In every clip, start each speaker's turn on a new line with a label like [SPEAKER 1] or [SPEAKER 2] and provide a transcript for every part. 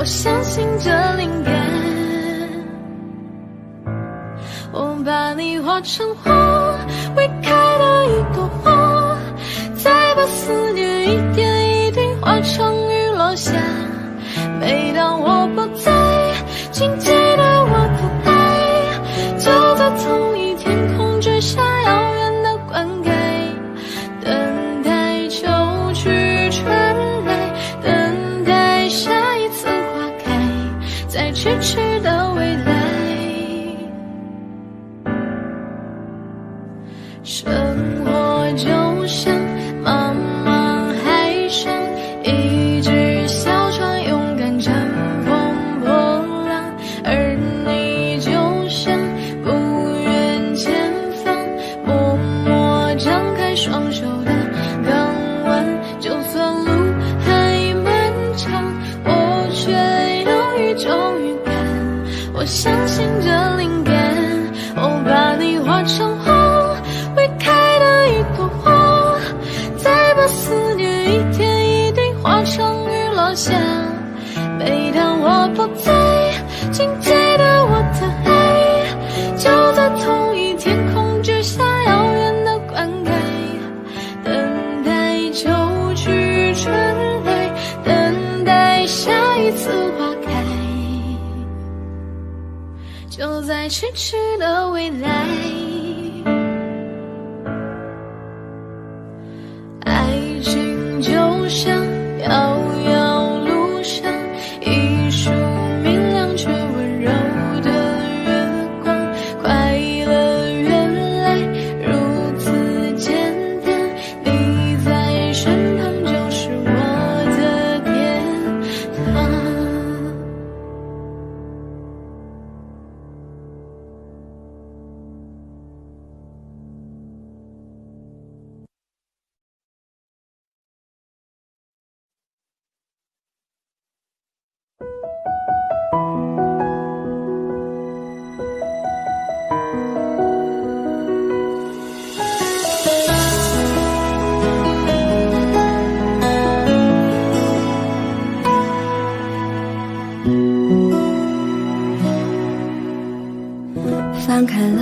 [SPEAKER 1] 我相信这灵感。我把你画成花，未开的一朵花，再把思念一点一滴化成雨落下。每当我不在，请记得我的爱，就在同一天空之下遥远的灌溉，等待秋去春来，等待下一次花开，在咫尺的未来。生活就像茫茫海上一只小船，勇敢乘风破浪，而你就像不远前方默默张开双手的港湾。就算路还漫长，我却有一种预感，我相信这灵感。我把你画成花，未开的一朵花，再把思念一点一滴化成雨落下。每当我不在，请记得我的爱，就在同一天空之下遥远的灌溉，等待秋去春来，等待下一次花开，就在咫尺的未来。爱情就像遥遥路上一束明亮却温柔的月光，快乐原来如此简单，你在身旁就是我的天堂。
[SPEAKER 2] 翻开了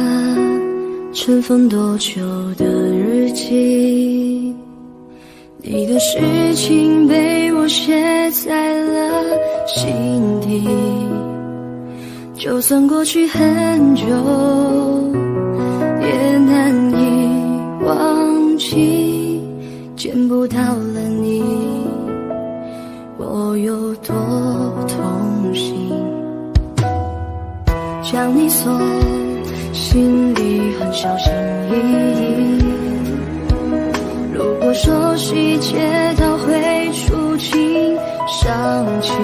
[SPEAKER 2] 尘封多久的日记，你的事情被我写在了心底。就算过去很久，也难以忘记。见不到了你，我有多痛心。将你锁心里很小心翼翼，如果说细节都会触景伤情，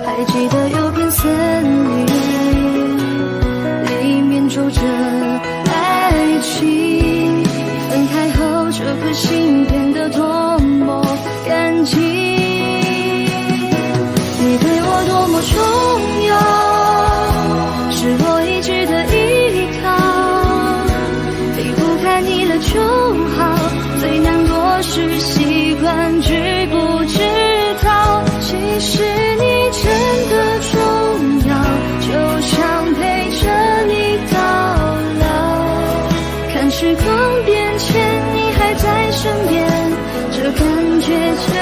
[SPEAKER 2] 还记得有片森林，里面住着爱情，分开后这颗心变得多么干净。你对我多么重要，是我一直的依靠，离不开你了就好，最难过是习惯知不知道，其实你真的重要，就想陪着你到老。看时光变迁，你还在身边，这感觉真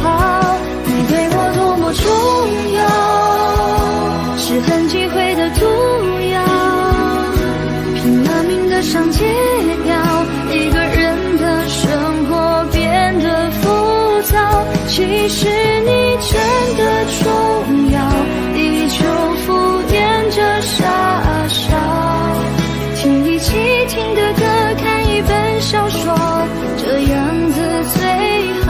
[SPEAKER 2] 好。你对我多么重要，是很忌讳的毒药，拼了命的上解药，一个人的生活变得浮躁。其实你真的重要，依旧敷衍着傻笑，听一起听的歌，看一本小说，这样子最好。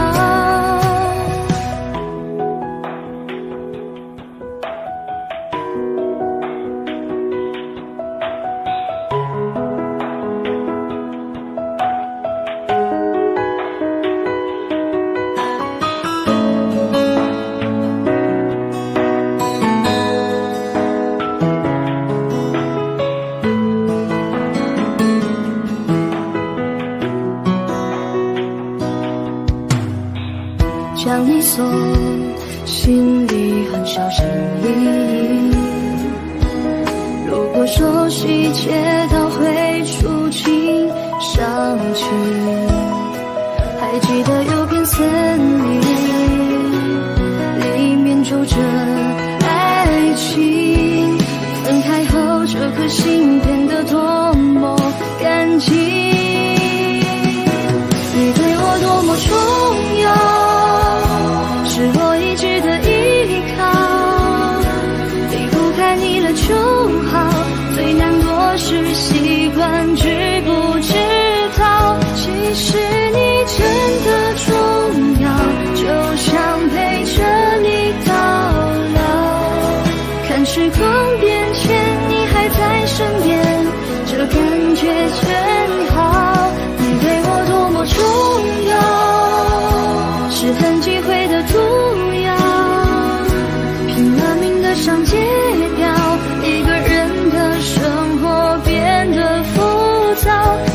[SPEAKER 2] 心里很小心翼翼。如果说细节都会触景伤情，还记得有片森林，里面住着爱情。分开后，这颗心变得多么干净。你对我多么重要，是我一直的依靠。离不开你了就好，最难过是习惯知不知道。其实你真的重要，就想陪着你到老。看时光变迁，你还在身边，这感觉真好。你对我多么重要，是很忌讳的毒药，拼了命的上戒掉，一个人的生活变得浮躁。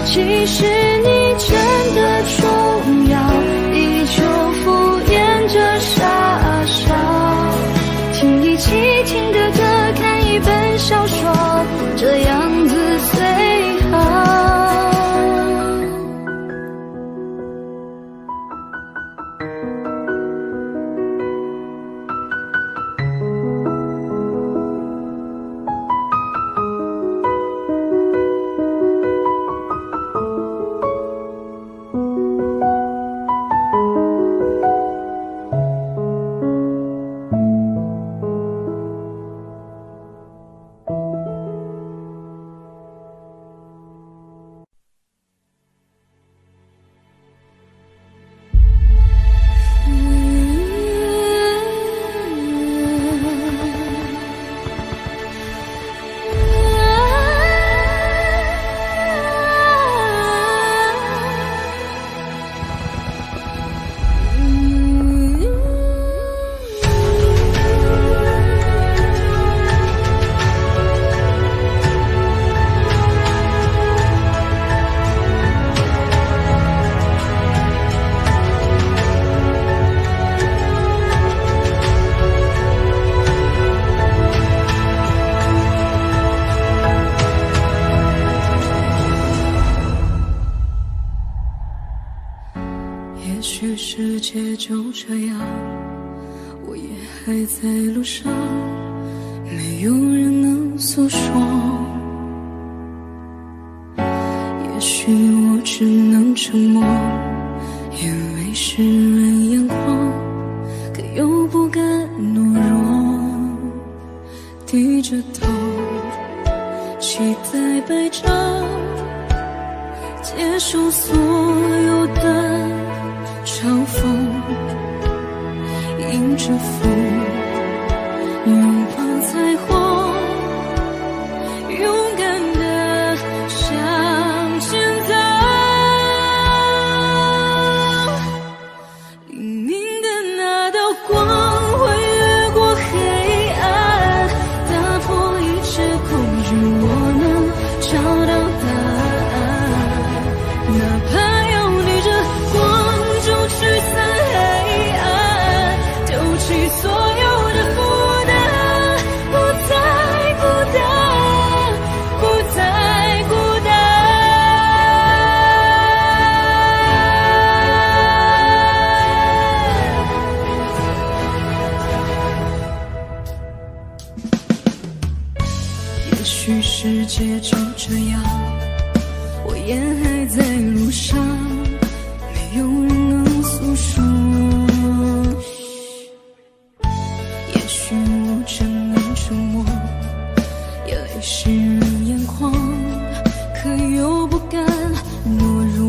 [SPEAKER 2] 其实你真的重要，依旧敷衍着傻笑。听一起听的歌，看一本小说，这样子最好。
[SPEAKER 1] 也许世界就这样，我也还在路上，没有人能诉说。也许我只能沉默，因为世人眼光，可又不敢懦弱。低着头，期待白昼，接受所有的嘲讽，迎着风，拥抱彩虹，勇敢地向前走。黎明的那道光会越过黑暗，打破一切恐惧，我能找到答案。哪怕要逆着光驱散黑暗，丢弃所有的负担，不再孤单，不再孤单。也许世界就这样，我也还在路上，没有人能诉说。也许我只能沉默，眼泪湿润眼眶，可又不敢懦弱。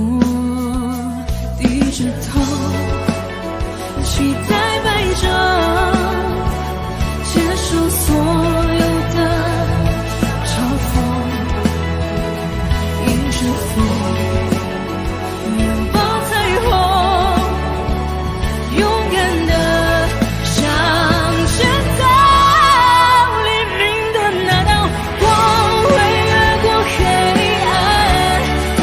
[SPEAKER 1] 低着头，期待白昼，接受所有的嘲讽，迎着风，拥抱彩虹，勇敢地向前走。黎明的那道光会越过黑暗，打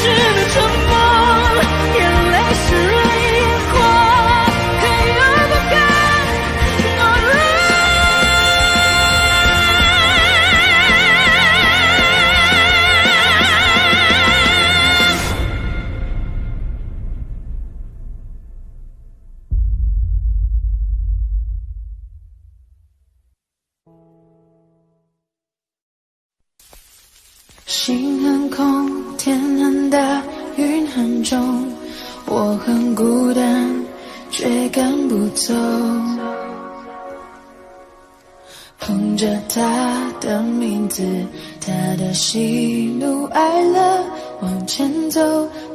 [SPEAKER 1] 止的沉默，眼泪湿润眼眶，看与不看，心很空，天很大，云很重，我很孤单，却赶不走。捧着他的名字，他的喜怒哀乐，往前走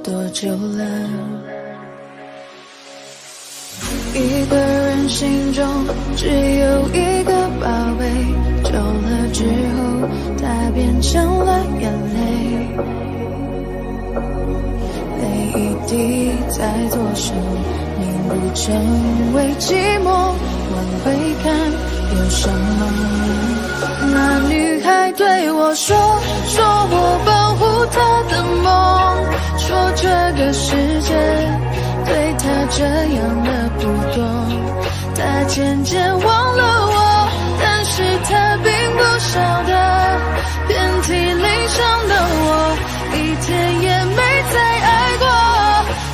[SPEAKER 1] 多久了？一个人心中只有一个宝贝，久了之后，它变成了眼泪，泪一滴在左手，凝固成为寂寞。往回看，有什么？那女孩对我说我保护她的梦，说这个世界对她这样的不多，她渐渐忘了我，但是她并不晓得，遍体鳞伤的我，一天也没再爱过。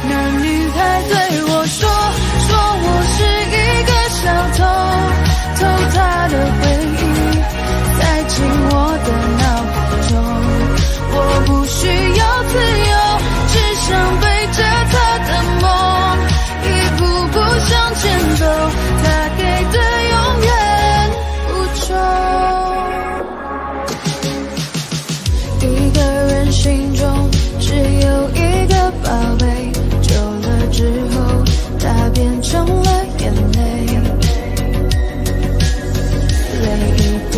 [SPEAKER 1] 那女孩对我说我是一个小偷，偷她的回忆，塞进我的脑海中。我不需要自由，只想背着她的梦，一步步向前走，她给的永远不重。一个人心中只有一个宝贝，久了之后，它变成了眼泪，泪一滴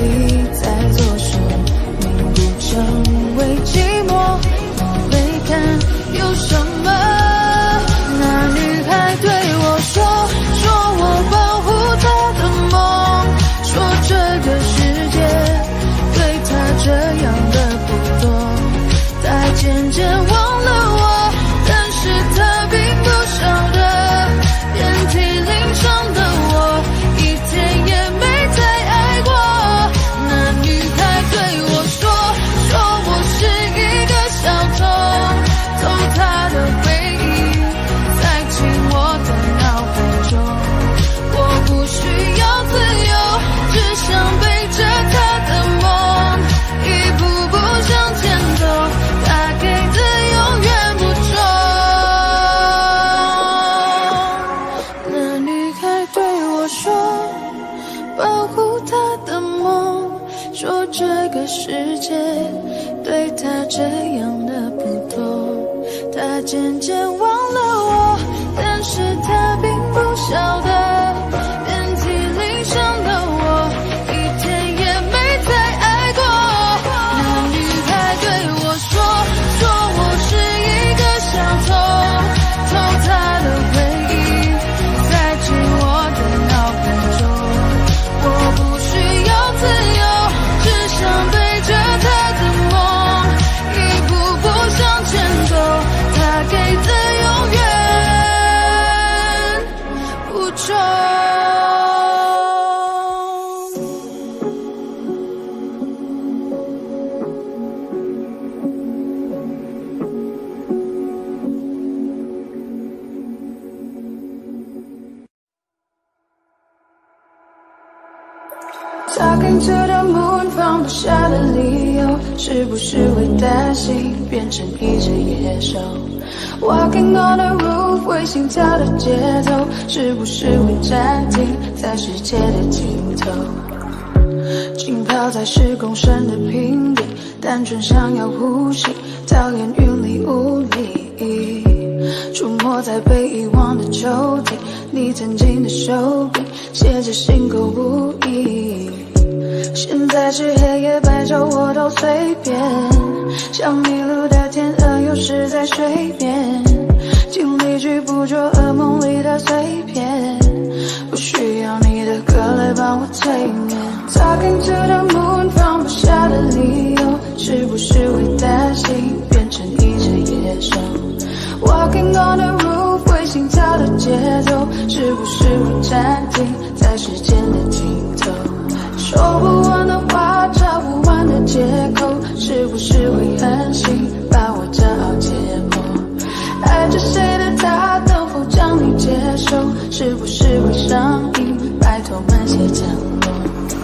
[SPEAKER 1] 在左手，凝固成为寂寞。往回看，有什么？那女孩对我说我保护她的梦，说这个世界对她这样的不多，她渐渐忘了我，但是她并不晓得，遍体鳞伤的我，一天也没再爱过。那女孩对我说我是一个小偷，偷她的回忆，塞进我的脑海中。我不需要自由，只想背着她的梦，一步步向前走，她给的永远不重。那女孩对我说保护她的梦，说这个世界对她这样的不多，她渐渐忘了我，但是她并不晓得，遍体鳞伤的我，一天也没再爱过。那女孩对我说我是一个小偷，偷她的回忆，塞进我的脑海中。我不需要自由，只想背着她的梦，一步步向前走，她给的永远不重。Talking to the moon， 放不下的理由，是不是会担心变成一只野兽 ？Walking on the roof， 为心跳的节奏，是不是会暂停在世界的尽头？浸泡在10公升的瓶底，单纯想要呼吸，讨厌云里雾里。出没在被遗忘的抽屉，你曾经的手笔，写着心口不一。现在是黑夜白昼我都随便，像迷路的天鹅有时在水边，尽力去捕捉噩梦里的碎片，不需要你的歌来帮我催眠。Talking to the moon， 放不下的理由，是不是会担心变成一只野兽
[SPEAKER 2] 是不是会暂停在时间的尽头？说不完的话，找不完的借口，是不是会狠心把我骄傲解剖？爱着谁的他能否将你接受？是不是会上瘾，拜托慢些降落？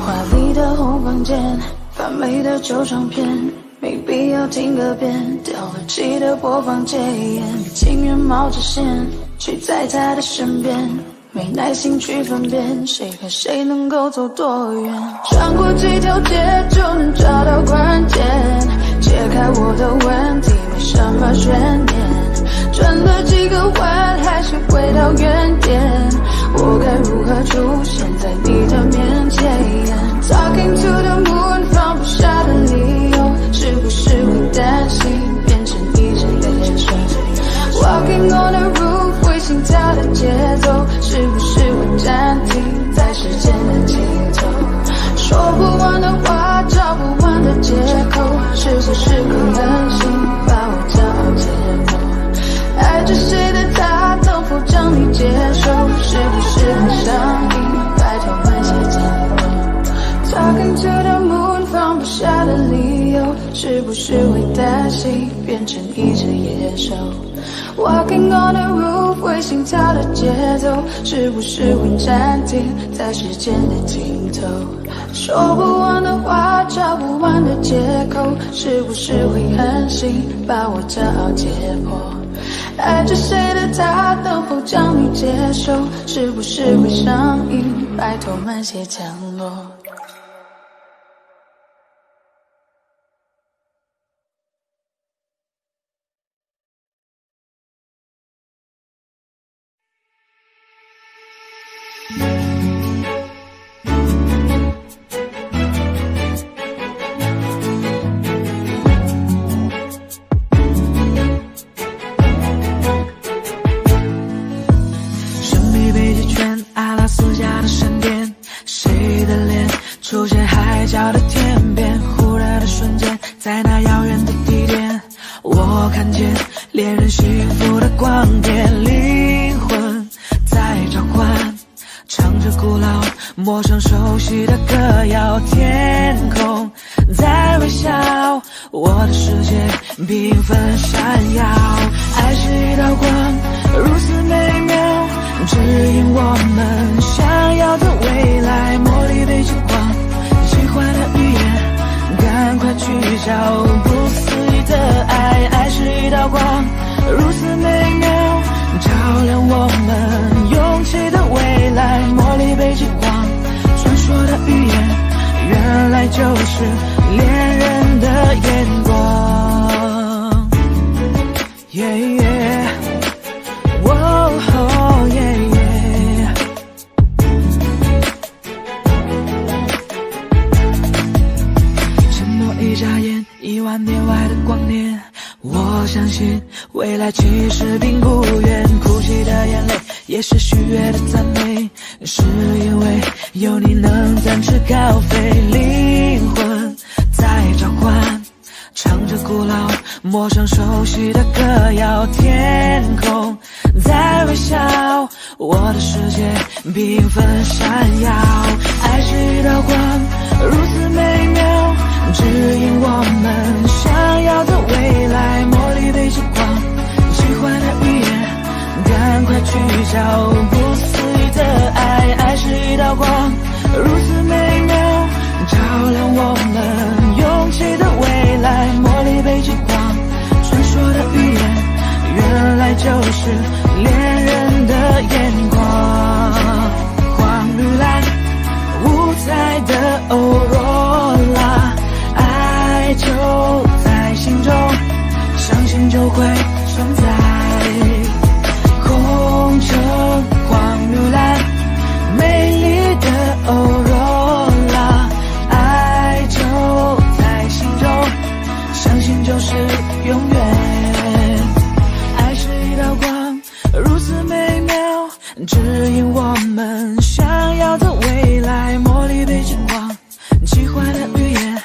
[SPEAKER 2] 华丽的红房间，发霉的旧唱片，没必要听个遍，掉了漆的播放戒烟，情愿冒着险去在他的身边，没耐心去分辨谁和谁能够走多远。穿过几条街就能找到关键，解开我的问题没什么悬念，转了几个弯还是回到原点，我该如何出现在你的面前？ Talking to the moon 放不下的理由，是不是会担心变成一只野兽？ Walking on the roof 会心跳的节奏，是不是会暂停在时间的尽头？说不完的话，找不完的借口，是不是会狠心把我骄傲解剖？爱着谁的他能否将你接受？是不是很上瘾，拜托慢些降落？ Talking to the moon 放不下的理由，是不是会担心变成一只野兽？ Walking on the roof 会心跳的节奏，是不是会暂停在时间的尽头？说不完的话，找不完的借口，是不是会狠心把我骄傲解剖？爱着谁的他能否将你接受？是不是会上瘾，拜托慢些降落？
[SPEAKER 3] 出现海角的天边，忽然的瞬间，在那遥远的地点，我看见恋人幸福的光点，灵魂在召唤，唱着古老陌生熟悉的歌谣，天空在微笑，我的世界缤纷闪耀，爱是一道光，如此美妙，指引我们想要的未来，茉莉被金光，喜欢的语言，赶快去找不思议的爱，爱是一道光，如此美妙，照亮我们勇气的未来，茉莉被金光，传说的语言，原来就是恋人的眼光。Yeah, yeah. Whoa, yeah, yeah. 沉默一眨眼，10000年外的光年，我相信未来其实并不远，哭泣的眼泪也是喜悦的赞美，是因为有你能展翅高飞，灵魂在召唤，唱着古老陌生熟悉的歌谣，天空在微笑，我的世界缤纷闪耀，爱是一道光，如此美妙，指引我们想要的未来，茉莉被金光，喜欢的语言，赶快去找不思议的爱，爱是一道光，如此美妙，照亮我们勇气的未来，茉莉被金光，传说的语言，原来就是恋人的眼光，黄绿蓝五彩的欧若拉，爱就在心中，相信就会存在，红橙黄绿蓝，美丽的欧若拉，爱就在心中，相信就是永远，爱是一道光，如此美妙，指引我们想要的未来，茉莉被金光，奇幻的语言，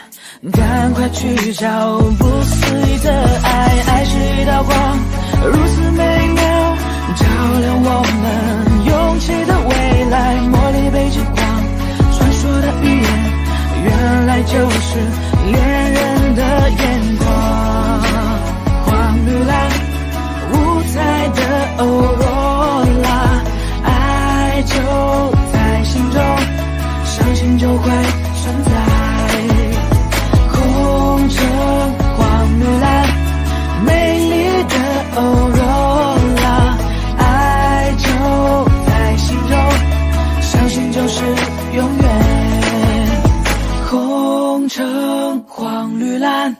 [SPEAKER 3] 赶快去找不思议的爱，爱是一道光，如此美妙，照亮我们勇气是恋人的眼光。黄绿蓝，五彩的欧若拉，爱就在心中，相信就会存在。红橙黄绿蓝，美丽的欧若拉，爱就在心中，相信就是永远。红橙黄绿蓝。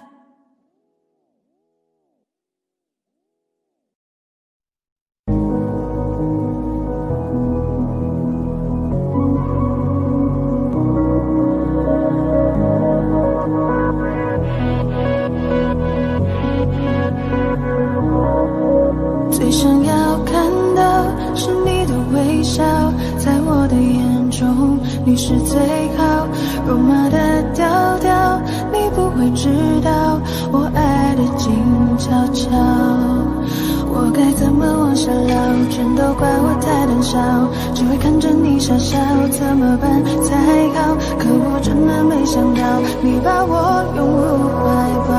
[SPEAKER 2] 最想要看到是你的微笑，在我的眼中你是最好，肉麻的调调你不会知道，我爱的静悄悄。我该怎么往下聊，全都怪我太胆小，只会看着你傻笑，怎么办才好？可我真的没想到你把我拥入怀抱。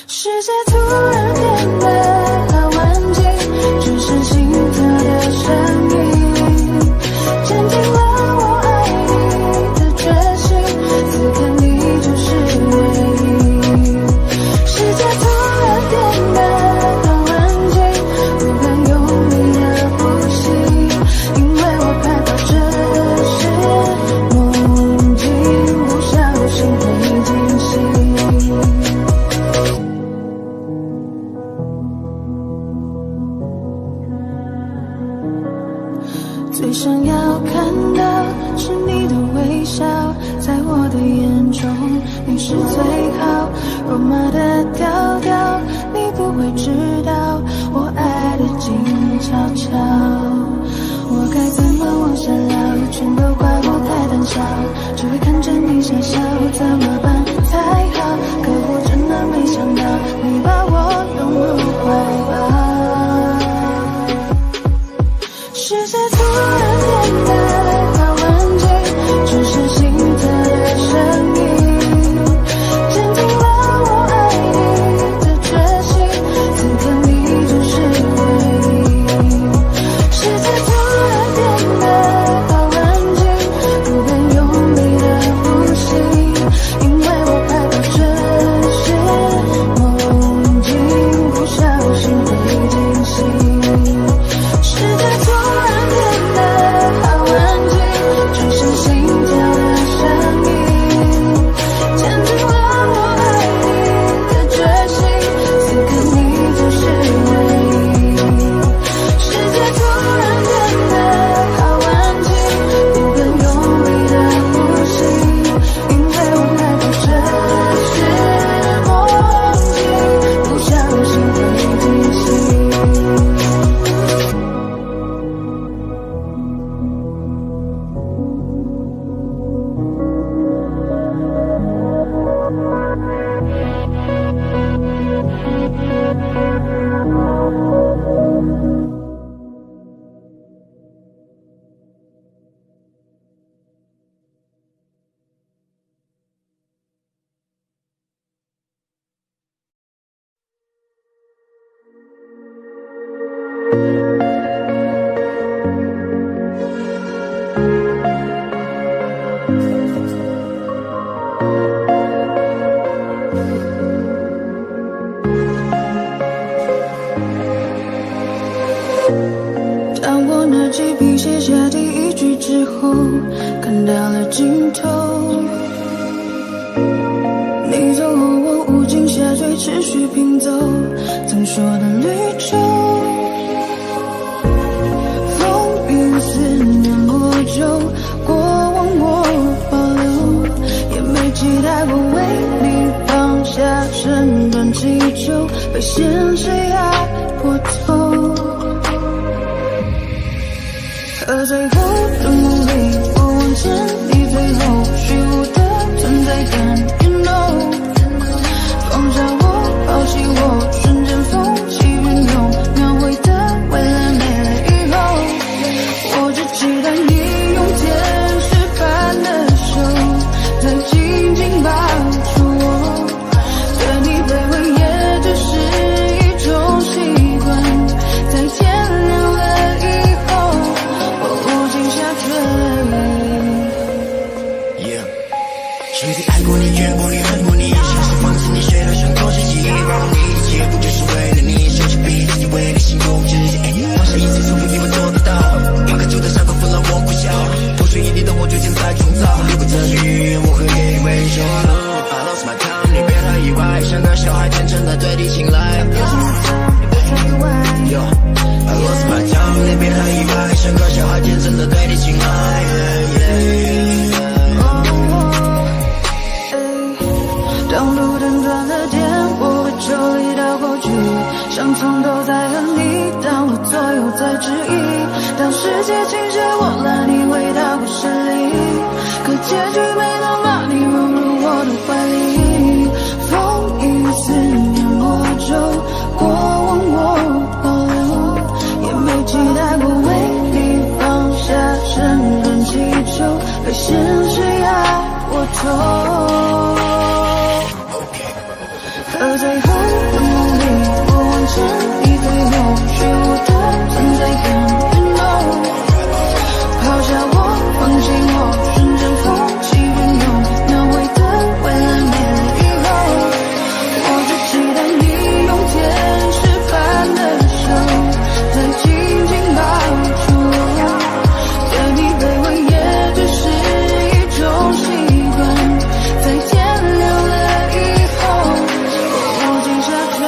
[SPEAKER 2] 世界突然变得好安静，只剩心跳的声音，坚定了我爱你的决心，此刻你就是唯一。世界突然变得好安静，不敢用力的呼吸，因为我害怕这是梦境，不小心会惊醒。最想要看到是你的微笑，在我的眼中你是最好，肉麻的调调你不会知道，我爱的静悄悄。我该怎么往下聊，全都怪我太胆小，只会看着你傻笑，怎么办才好？可我真的没想到你把我拥入怀抱。世界突然变得好安静，只剩心跳的声音，坚定了我爱你的决心，此刻你就是唯一。世界突然变得好安静，不敢用力的呼吸，因为我害怕这是梦境，不小心会惊醒。世界突然变得好安静，只剩心跳的声音，坚定了我爱你的决心，此刻你就是唯一。世界突然变得好安静，不敢用力的呼吸，因为我害怕这是梦境，不小心会惊醒。当我拿起笔写下第一句之后，看到了尽头。你走后，我无尽下坠，持续拼走曾说的旅程。风雨思念莫久，过往我保留，也没期待我为你放下身段祈求，被现实压过头。可最后的努力，我往前，你最后虚无的存在感 ，You know， 放下我，抛弃我，瞬间风起云涌，描绘的未来没了以后，我只期待你用天使般的手。像从头在和你，当我左右在质疑，当世界倾斜我拉你回到故事里，可结局没能把你融入我的怀里。风雨思念我就过往我保留，也没期待过为你放下整段祈求，被现实压我头。可最后的梦里，我望着你最后虚无的存在感，you know， 抛下我，放弃我，瞬间风起云涌，描绘的未来没了以后，我只期待你用天使般的手，再紧紧抱住我，对你卑微也只是一种习惯，在天亮了以后，我静下坠。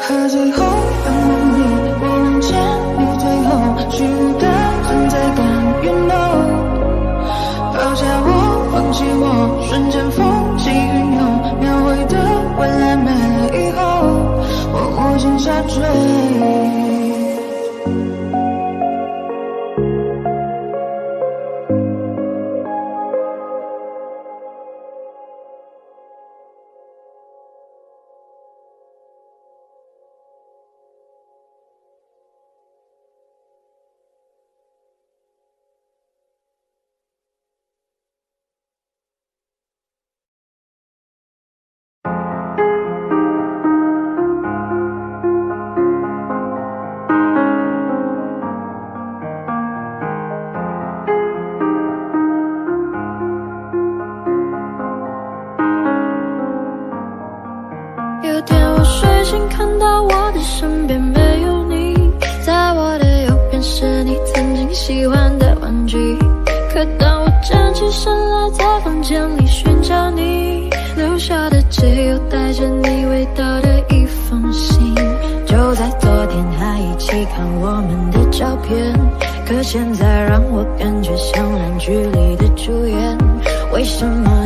[SPEAKER 2] 和最后的梦里，没能见你最后虚无的存在感，you know， 抛下我，放弃我，瞬间风起云涌，描绘的未来没了以后，我无心下坠。
[SPEAKER 1] 有天我睡醒，看到我的身边没有你，在我的右边是你曾经喜欢的玩具。可当我站起身来，在房间里寻找你留下的，只有带着你味道的一封信。就在昨天还一起看我们的照片，可现在让我感觉像烂剧里的主演。为什么？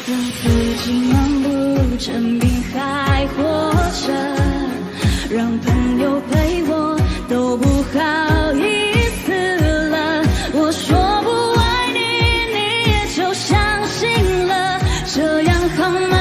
[SPEAKER 2] 让自己漫不证明还活着，让朋友陪我都不好意思了。我说不爱你，你也就相信了，这样好吗？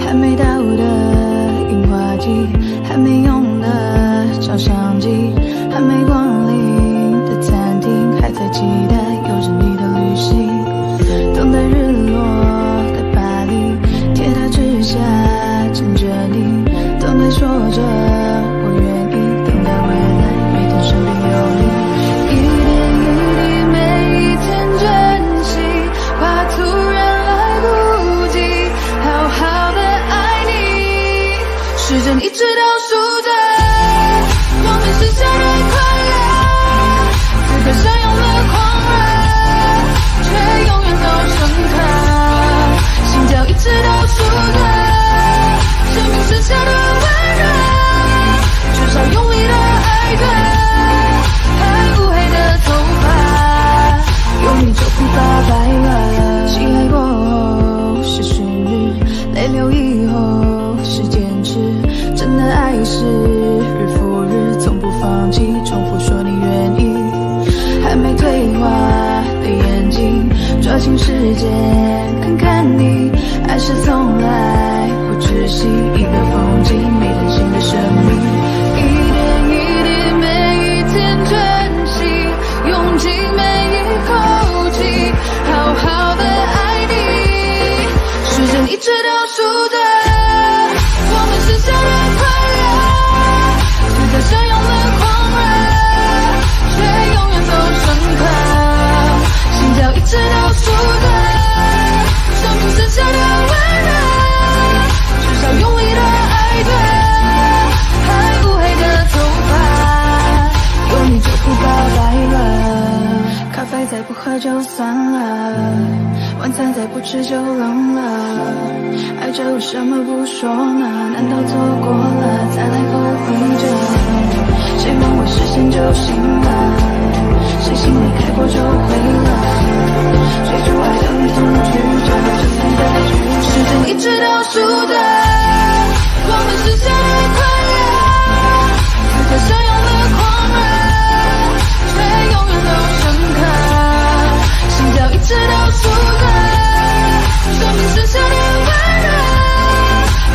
[SPEAKER 2] 还没到的樱花季，还没用的照相机，还没光临的餐厅，还在期待有着你的旅行。等待日落的巴黎，铁塔之下牵着你，等待说着我愿意，等待未来每天身边有你，一点一滴每一天珍惜，怕突然来不及好好的爱你。时针一直倒数着我们剩下的快乐，此刻相拥的狂热，却永远都深刻，心跳一直倒数着生命剩下的温热，至少用力的爱着，还乌黑的头发，有你就不怕白了。心爱过后是寻日，泪流以后是坚持，真的爱是日复日，从不放弃，重复说你愿意。还没退化的眼睛，抓紧时间看看你，爱是从来不窒息，一个风景，没担心的生命，一点一滴每一天珍惜，用尽每一口气，好好的爱你。时针一直倒数着我们剩下的快乐，此刻相拥的狂热，却永远都深刻，心跳一直倒数着生命剩下的温热，至少用力的爱着，还乌黑的头发，有你就不怕白了。咖啡再不喝就算了，晚餐再不吃就冷了，爱着为什么不说呢？难道错过了再来后悔着？谁梦未实现就醒了，谁心里开过就毁了，追逐爱的你总拒绝，这才的拒绝。时针一直倒数着我们剩下的快乐，此刻相拥的狂热，却永远都深刻，心跳一直倒数着生命剩下的温热，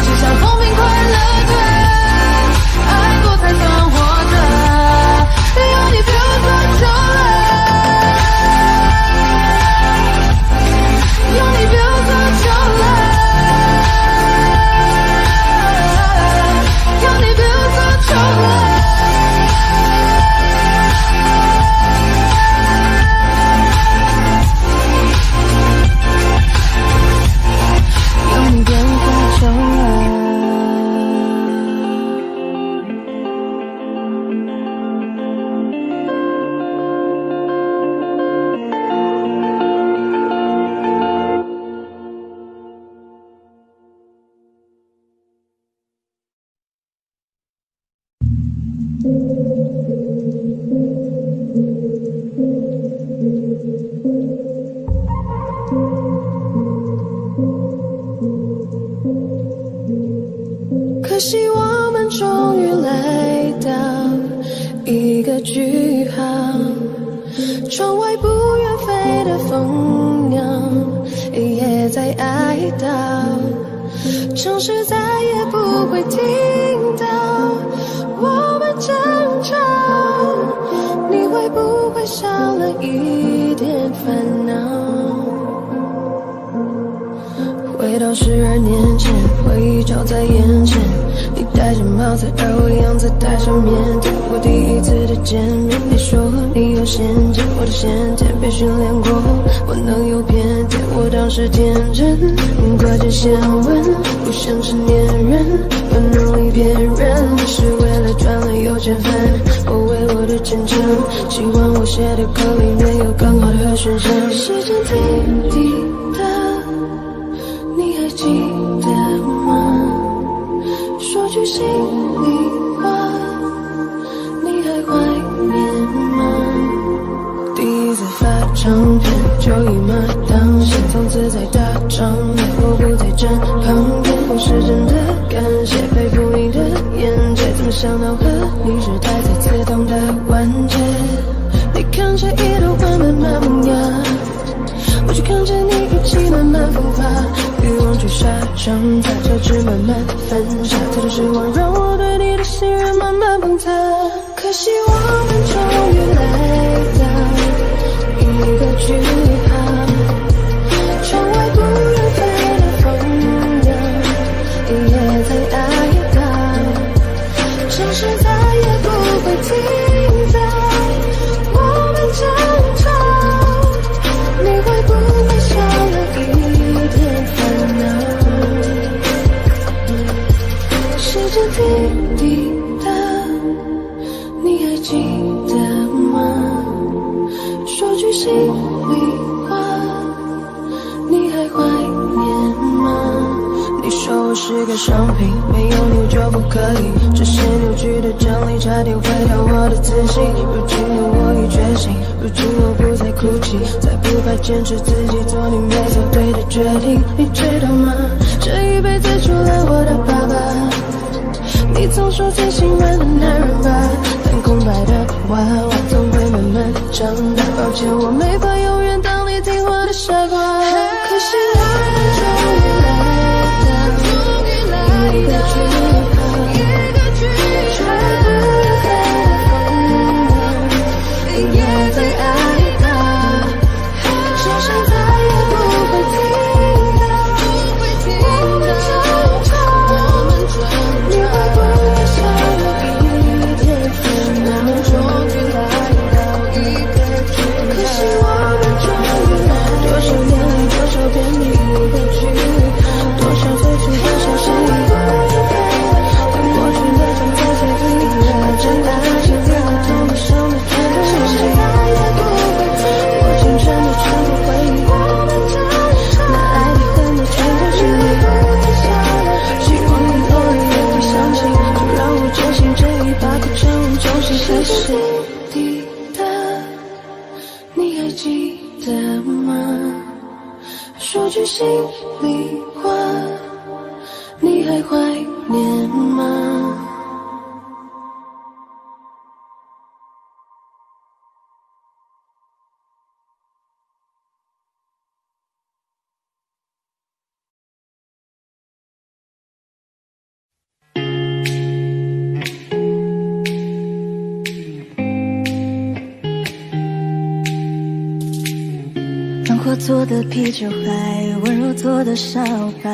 [SPEAKER 2] 至少风平快乐的
[SPEAKER 1] 可惜我们终于来到一个句号，窗外不远飞的蜂鸟也在哀悼，城市再也不会听到我们争吵，你会不会少了一点烦恼？回到12年前，回忆就在眼前，你戴着帽子，而我样子戴上腼腆。我第一次的见面，你说你有先见，我的先天被训练过，我能有偏见。我当时天真，过着先问，不像是粘人，很容易骗人。只是为了赚了有钱分，我为我的前程，希望我写的歌里面有更好的和弦声。时间滴滴答，你还记得吗？说句心里话，你还怀念吗？第一次发唱片就一马当先，从此在大场面，我不在站旁边，我是真的感谢佩服你的眼界，怎么想到和你是待在刺痛的关节？你看着一头缓慢慢萌芽，我却看着你语气慢慢风发，欲望去沙上它交织慢慢分岔，太多失望让我对你的信任慢慢崩塌。可惜我们终于来到一个句号，窗外不远飞的蜂鸟也在哀悼，城市再也不会听到我们争吵，你会不会少了一点烦恼？时间滴滴答，你还记得吗？说句心里话，你还怀念吗？你说我是个商品，没有你我就不可以，这些扭曲的真理差点毁掉我的自信。如今的我已觉醒，如今我不再哭泣，再不怕坚持自己做你没做对的决定。你知道吗？这一辈子除了我的爸爸，你总说最心软的男人吧，但空白的娃娃总会慢慢长大。抱歉，我没法永远当你听话的傻瓜。可惜我们终于来到一个句号，窗外不远飞的蜂鸟也在哀悼，城市再也不会听到我们争吵，你会不会少了一点烦恼？终于来到一个句号，可惜我们终于来，多少眼泪，多少遍你的句号，多少最初多少心意，但过去的正在最近，把真爱写在了痛的上的全都是谁？我青春的全部回忆，那爱的恨的全都是你。希望你偶尔也会相信，就让我坚信这一把苦撑完重新开始。滴答，你还记得吗？说句心里话，你还怀念吗？
[SPEAKER 2] 让火做的啤酒还温柔做的烧白，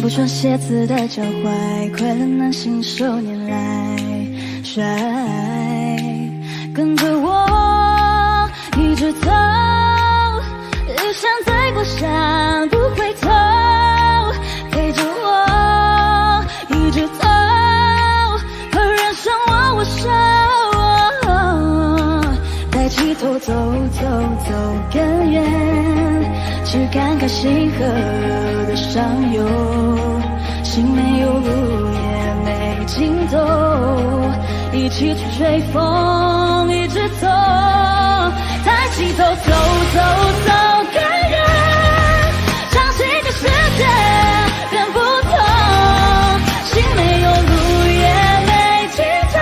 [SPEAKER 2] 不穿鞋子的脚踝，快乐男信手拈来甩，跟着我一直走，理想在过山不回头，陪着我一直走，和人生握握手，抬起头走走走更远，去看看星河的上游，心没有路尽头，一起去追风，一直走，抬起头，走走走，感人，相信这世界变不同，心没有路也没尽头，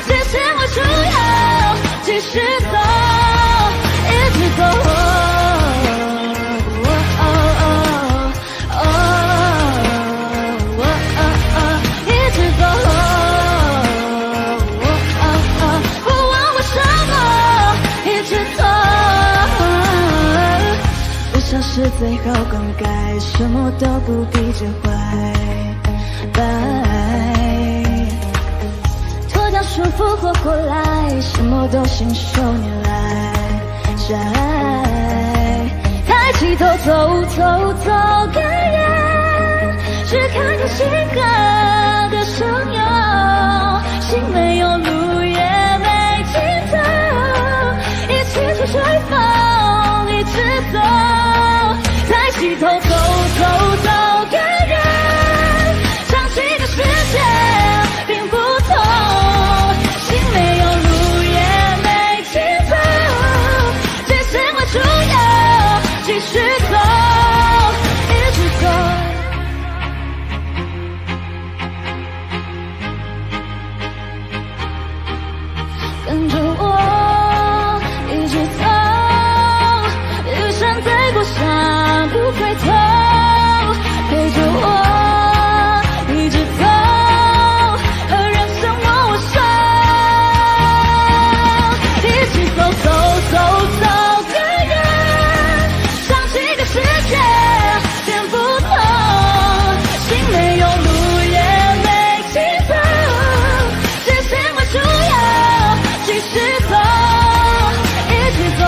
[SPEAKER 2] 界限会出要继续走，一直走。是最后更改，什么都不必责怪。脱掉束缚活过来，什么都信手拈来。摘，抬起头，走走走，感人，只看见性格的声优，心没有路也没尽头，一起去追风，一直走。抬起头，走走走，感人，相信这世界并不同，心没有路也没尽头，界限会出要继续走，一直走。跟着我一直走，余生在过山不回头，陪着我一直走，和人生握手，一起走走走走，感人，相信这世界变不同，心没有路也没尽头，界限会出要继续走，一直走。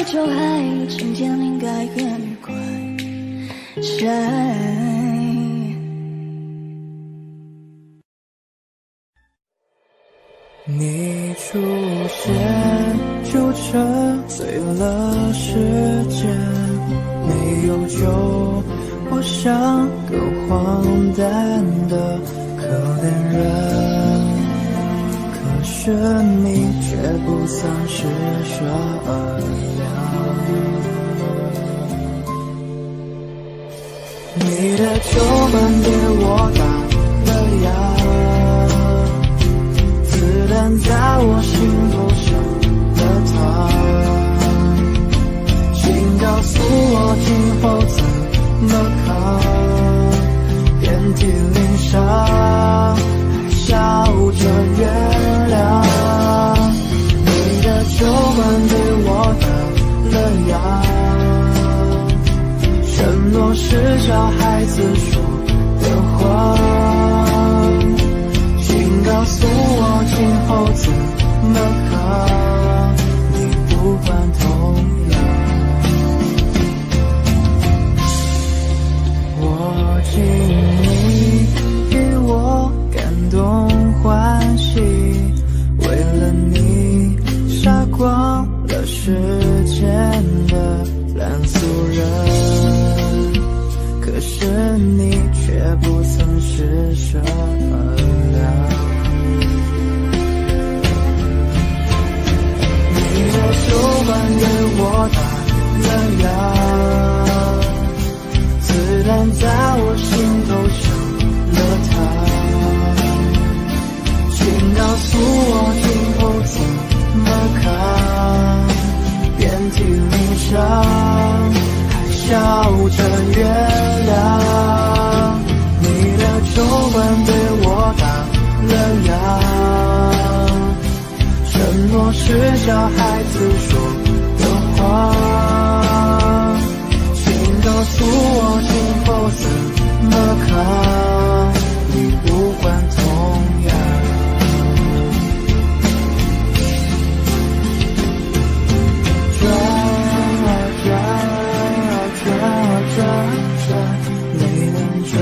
[SPEAKER 2] 就还今天应该很愉快。
[SPEAKER 3] 你出现就沉醉了时间，没有酒，我像个荒诞的可怜人，可是你却不曾施舍良。你的酒门给我打了烊，子弹在我心头上了膛，请告诉我今后怎么扛，遍体鳞伤，笑着原谅。你的酒门给我打了烊，承诺是小孩子说的话，请告诉我今后怎么扛，你不管痛痒。我敬你给我感动欢喜，为了你杀光了世间的烂俗人，可是你却不曾施舍良。你的酒门给我打了烊，子弹在我心头上了膛，请告诉我今后怎么扛，遍体鳞伤，笑着原谅。你的酒门对我打了烊，承诺是小孩子说的话，请告诉我今后怎么扛，你不管痛痒。转啊转啊转啊转，没能转。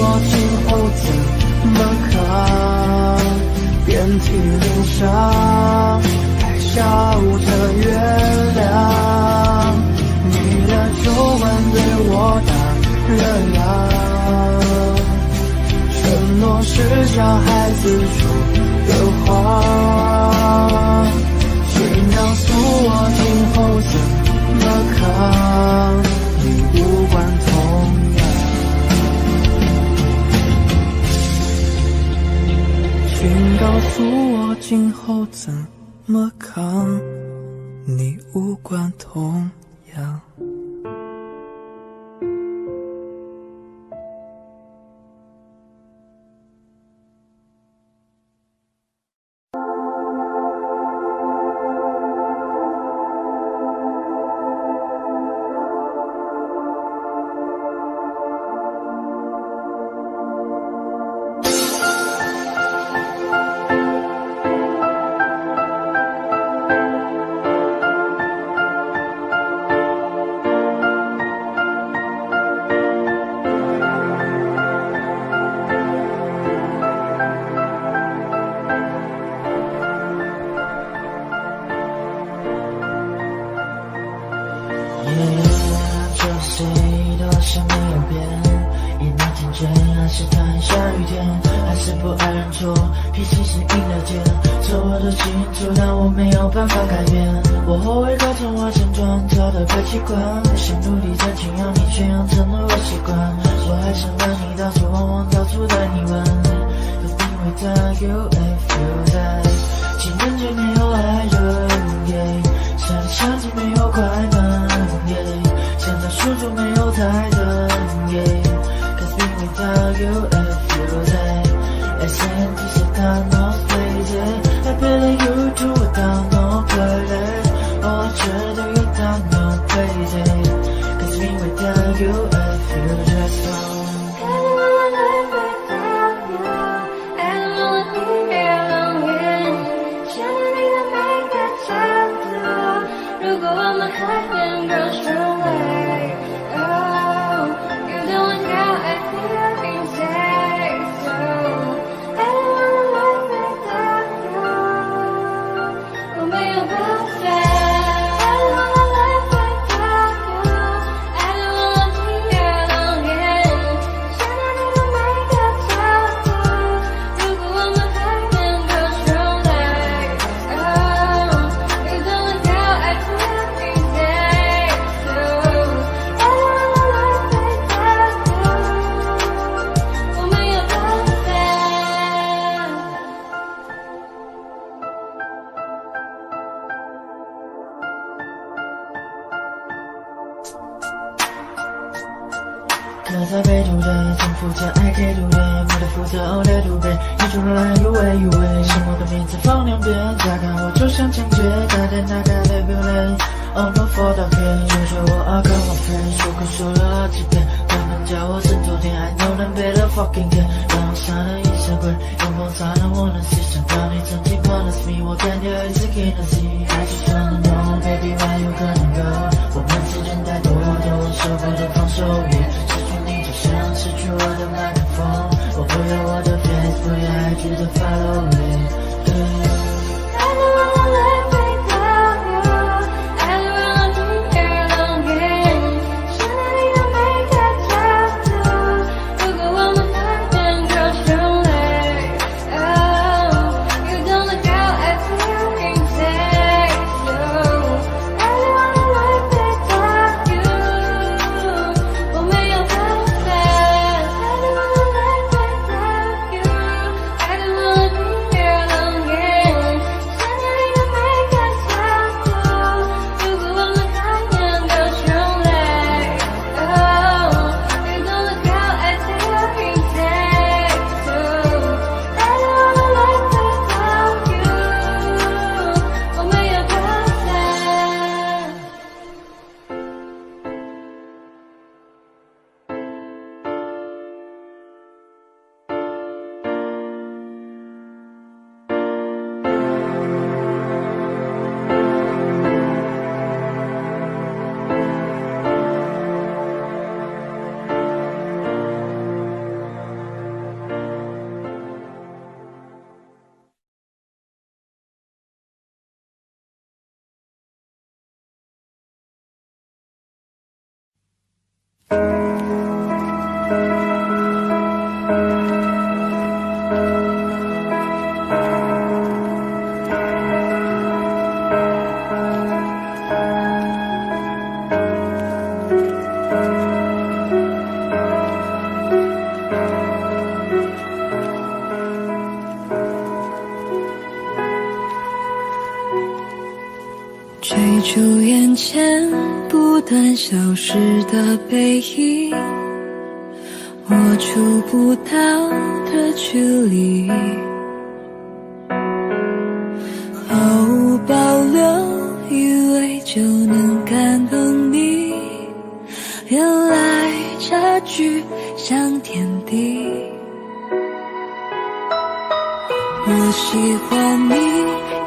[SPEAKER 3] 我今后怎么扛？遍体鳞伤，还笑着原谅。你的皱纹对我打了烊，承诺是小孩子说的话，请告诉我今后怎么扛？你无关痛痒，请告诉我今后怎么扛？你无关痛痒。
[SPEAKER 4] 这谁都像没有变，也能听见还是他很下雨天，还是不爱认错，脾气是硬的尖，这我都清楚，但我没有办法改变。我后悔搞成我现状，跳得太习惯，想努力争取让你全养成了我习惯。我还想让你到处望望，到处带你玩，可并未tell you if you die。情人节没有爱人，想你相机没有快门，想在书中没有台灯，Cause we without you if you die It's empty without no space I believe you too without no credit Oh, I try to without no crazy Cause we without you if you just don't
[SPEAKER 2] I don't wanna live without you I don't wanna be here alone 想你的每个角度如果我们还能够重来 Oh, you don't like how I feel inside So I don't wanna live without you 我没有办法 I don't wanna live without you I don't wanna be here alone 想你的每个角度如果我们还能够重来 Oh, you don't like how I feel inside So I don't wanna live without you 我没有办法
[SPEAKER 4] 刻在背土的，重复着爱给土的，没得负责哦的土背，你除了爱有为有为，什么的名字放两遍，再看我就像情节，带点大概的表类。Oh no for the pain， 就说我跟我 friend 说过说了好几遍，不能叫我真昨天 I know them better fucking care， 让我杀了一身鬼，用风擦了我能思想到你曾经 promise me， 我感觉一直 can't see， I just wanna know baby why you gonna go， 我们之间太多的我舍不得放手耶，失去你就像失去我的麦克风，我不要我的 face， 不要爱去的 follow it。I
[SPEAKER 2] don't wanna live without you I don't wanna be here alone 想你的每个角度如果我们还能够重来 Oh, you don't like how I feel inside So I don't wanna live without you 我没有办法 I don't wanna live without you I don't wanna be here alone 追逐眼前不断消失的背影，我触不到的距离，毫无保留，以为就能感动你，原来差距像天地。我喜欢你，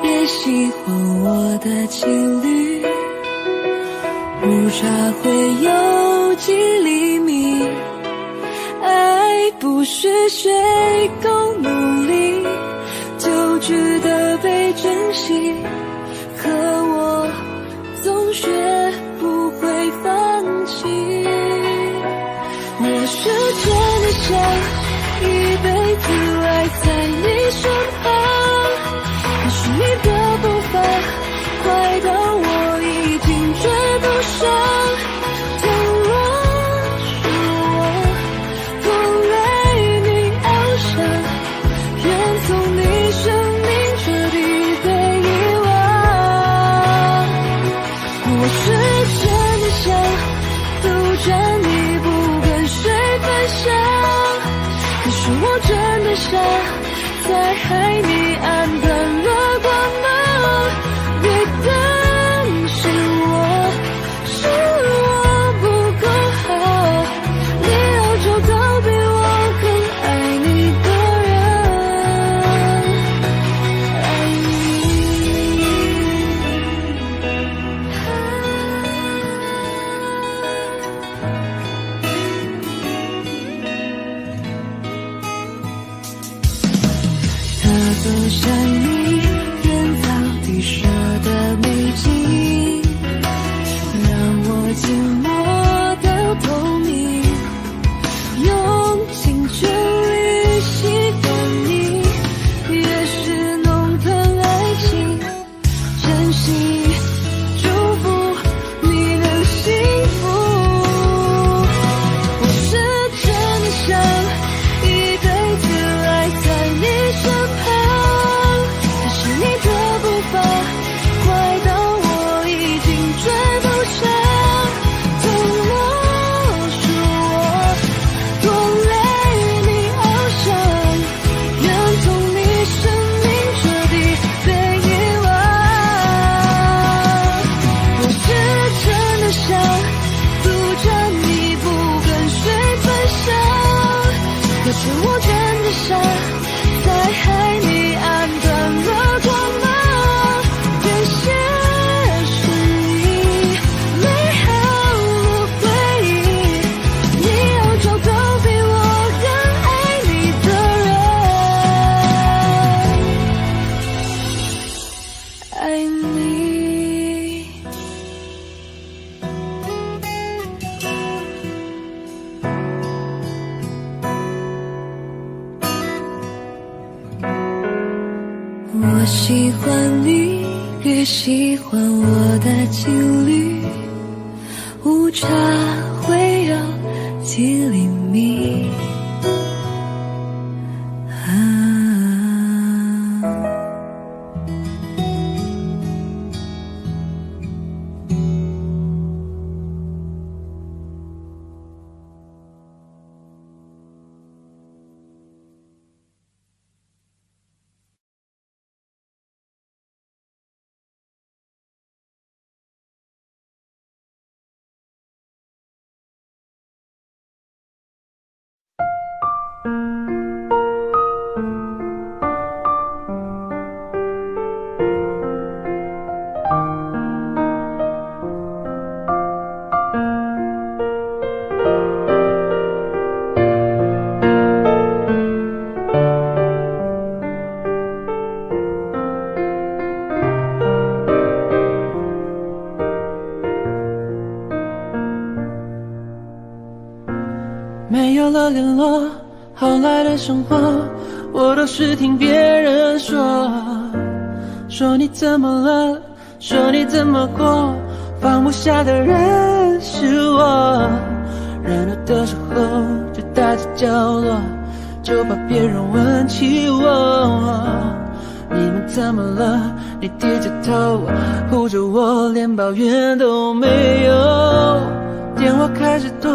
[SPEAKER 2] 也喜欢我的情侣，误差会有几厘米，爱不是谁够努力就值得被珍惜，可我总学不会放弃。我是真的想一辈子爱在你身旁，可是你的步伐快到我已经追不上，倘若是我拖累你翱翔，愿从你生命彻底被遗忘。我是真的想独占你不跟谁分享，可是我真的傻，在海你暗淡了光芒，别担心我，是我不够好，你要找到比我更爱你的人，爱你。它都像你人造地设的美景，让我静默到透明，用尽全力喜欢你，越是弄疼爱情，真心祝福你能幸福。我是真的想一辈子爱在你身旁，可是你的步伐快到我已经追不上，倘若是我拖累你翱翔，愿从你生命彻底被遗忘。我是真的想独占你不跟谁分享，可是我真的傻，在海你暗淡了光芒，这些是你美好的回忆，你要找到比我更爱你的人，爱你。我喜欢你，越喜欢我的情侣，误差会有几厘米。
[SPEAKER 3] 后来的生活，我都是听别人说，说你怎么了，说你怎么过，放不下的人是我。热闹的时候就待在角落，就怕别人问起我。你们怎么了？你低着头护着我，连抱怨都没有。电话开始多，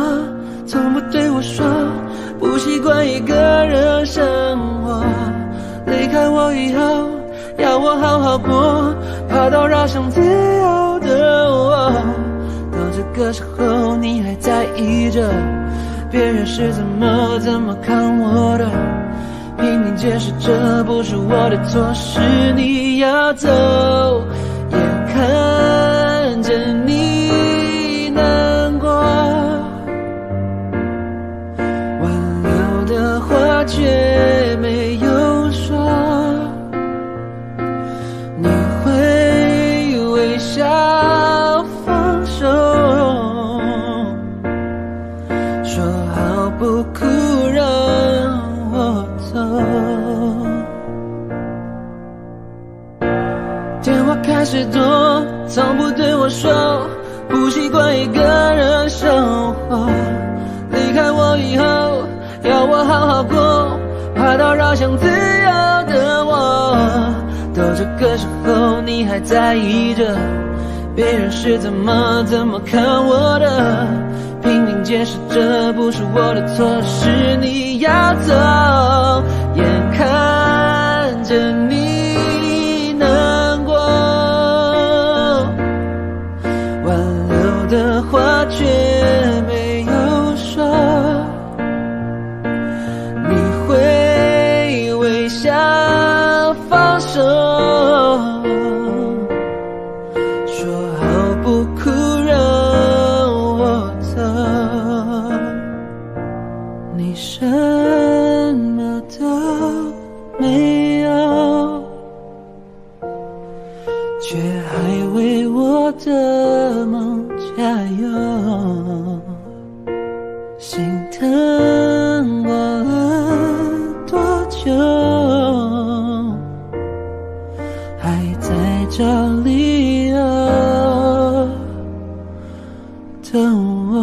[SPEAKER 3] 从不对我说不习惯一个人生活。离开我以后，要我好好过，怕到扰伤自由的我。到这个时候，你还在意着别人是怎么看我的，拼命解释这不是我的错，是你要走，眼看着你难过，挽留的话却没有说，你会微笑放手，说好不哭让我走。电话开始多，从不对我说不习惯一个人生活。离开我以后，要我好好过，怕到扰想自由的我。到这个时候，你还在意着别人是怎么看我的，拼命解释这不是我的错，是你要走，眼看着你难过，挽留的话却没有说，你会微笑放手，说好不哭让我走，你什么都没有，却还为我的梦加油。心疼过了多久，还在找理由等我。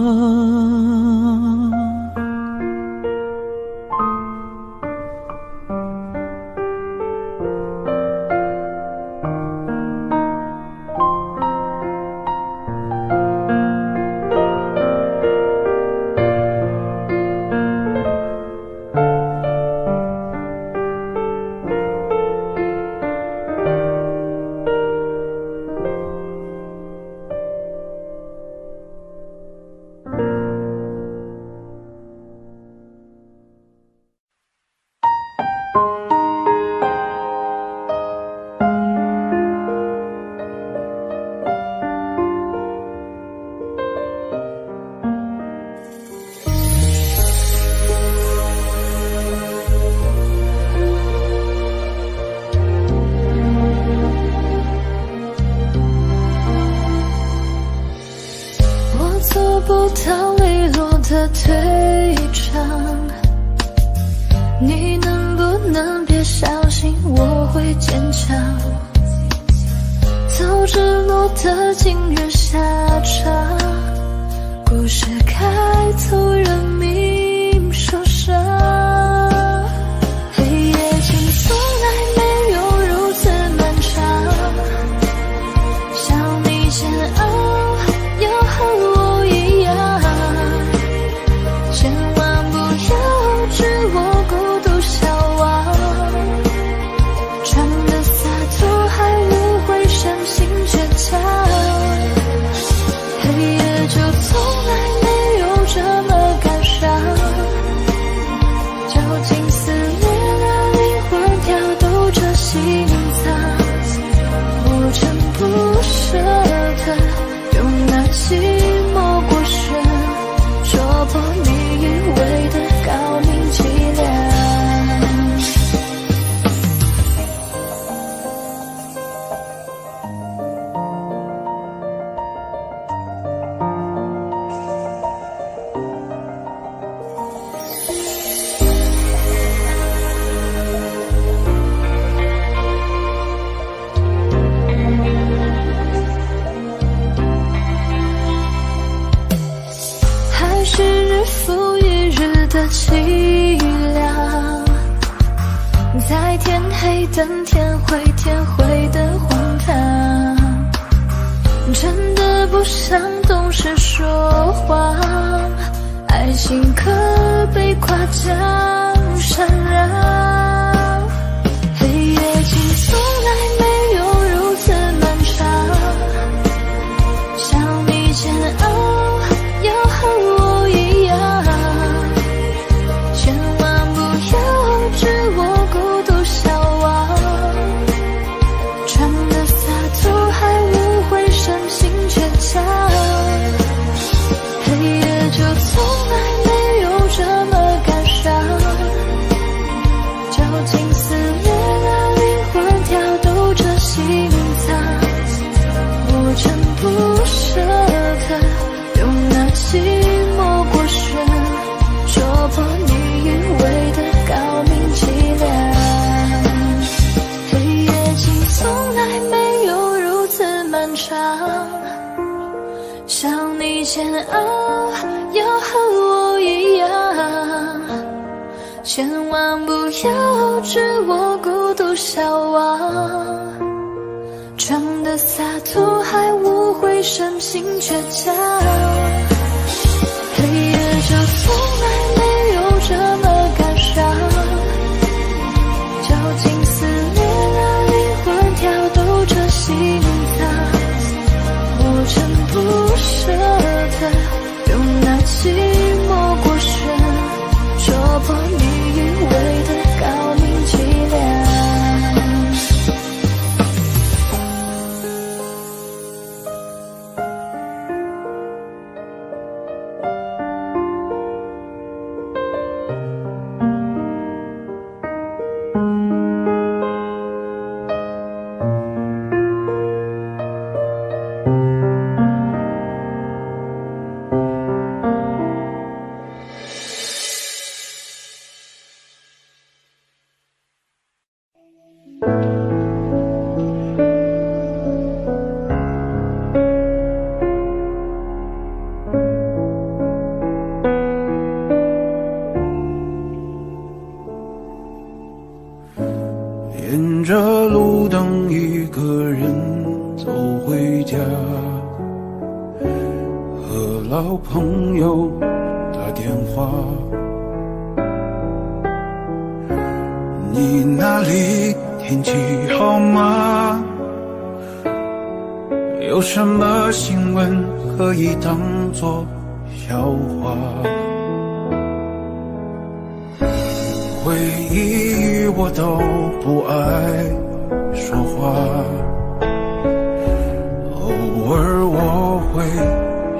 [SPEAKER 1] 做不到利落的退场，你能不能别小心我会坚强，早知落得今日下场，故事开头人命受伤，黑夜间从来没有如此漫长，想你煎熬要和我一样，千万不要置我孤独消亡，装的洒脱还误会深情倔强，黑夜就从来没有这么感伤，凄凉。在天黑等天灰，天灰的荒唐，真的不想懂事说谎，爱情可被夸奖闪亮。黑夜竟从来没有如此漫长，想你煎熬要和我一样，千万不要置我孤独消亡，装的洒脱还无悔深情倔强，黑夜就从来没有这么感伤，绞尽撕裂了灵魂，跳动着心脏，我真不舍得用那寂寞过深戳破你以为的高明凄凉。黑夜竟从来没有如此漫长，想你煎熬要和我一样，千万不要置我孤独消亡，装的洒脱还无悔深情倔强，黑夜就从来没有这么感伤，绞尽撕裂了灵魂，跳动着心脏，我真不舍得用那寂寞过深戳破你以为的高明凄凉。
[SPEAKER 5] 沿着路灯一个人走回家，和老朋友打电话，你那里天气好吗？有什么新闻可以当作笑话？回忆我都不爱说话，偶尔我会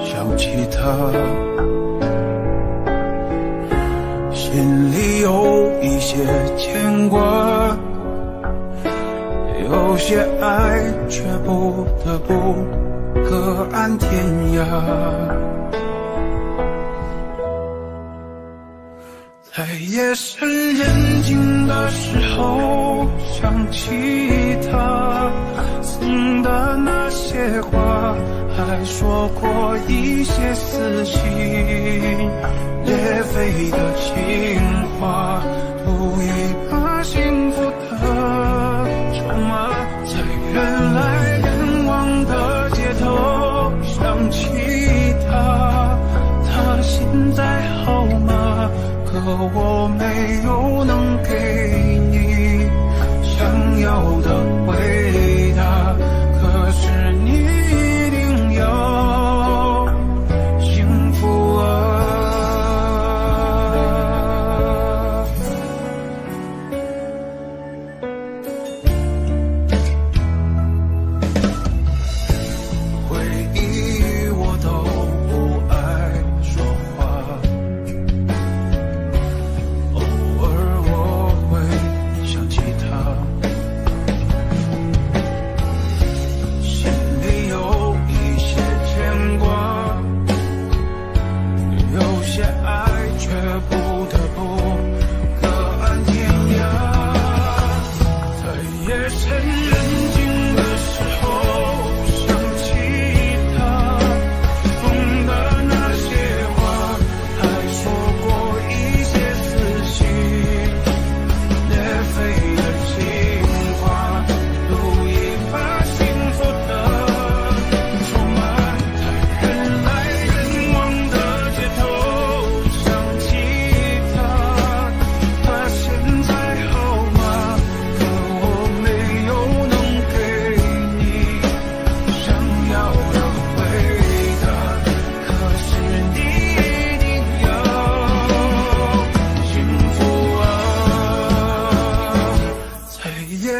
[SPEAKER 5] 想起他，心里有一些牵挂，有些爱却不得不各安天涯。在夜深人静的时候想起他，送的那些话，还说过一些撕心裂肺的情话，图一个幸福的筹码。在人来人往的街头想起他，他现在好吗？可我没有能给你想要的回答，可是你一定要幸福啊。回忆我都不爱说话，偶尔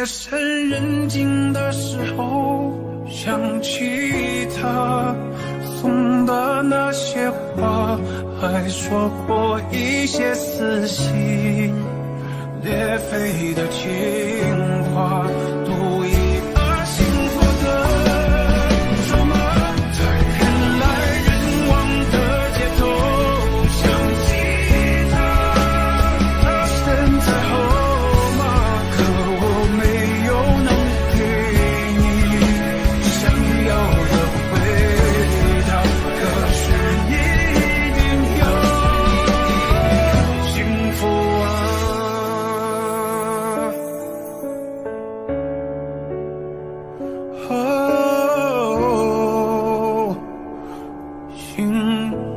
[SPEAKER 5] 夜深人静的时候，想起他送的那些话，还说过一些撕心裂肺的情话，赌一把幸福的筹码，在人来人往的街头想起他，他身在后吗？可我没有能给你想要的回答，可是你一定要幸福幸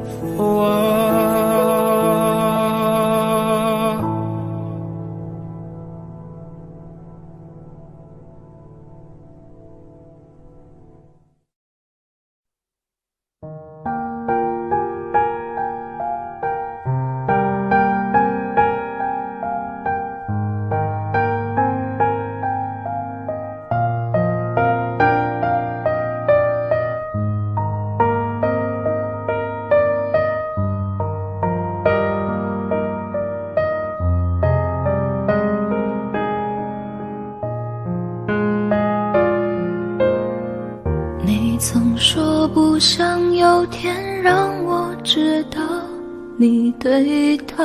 [SPEAKER 5] 福啊。
[SPEAKER 2] 你曾说不想有天让我知道你对他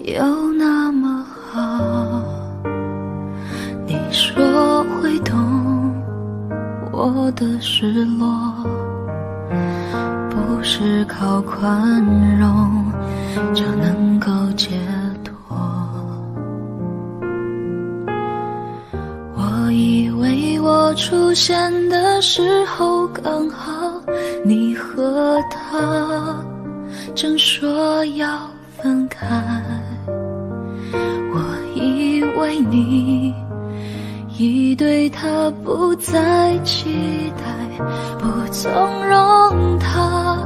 [SPEAKER 2] 有那么好，你说会懂我的失落，不是靠宽容就能够解脱。我以为我出现的时候刚好你和他正说要分开，我以为你已对他不再期待，不纵容他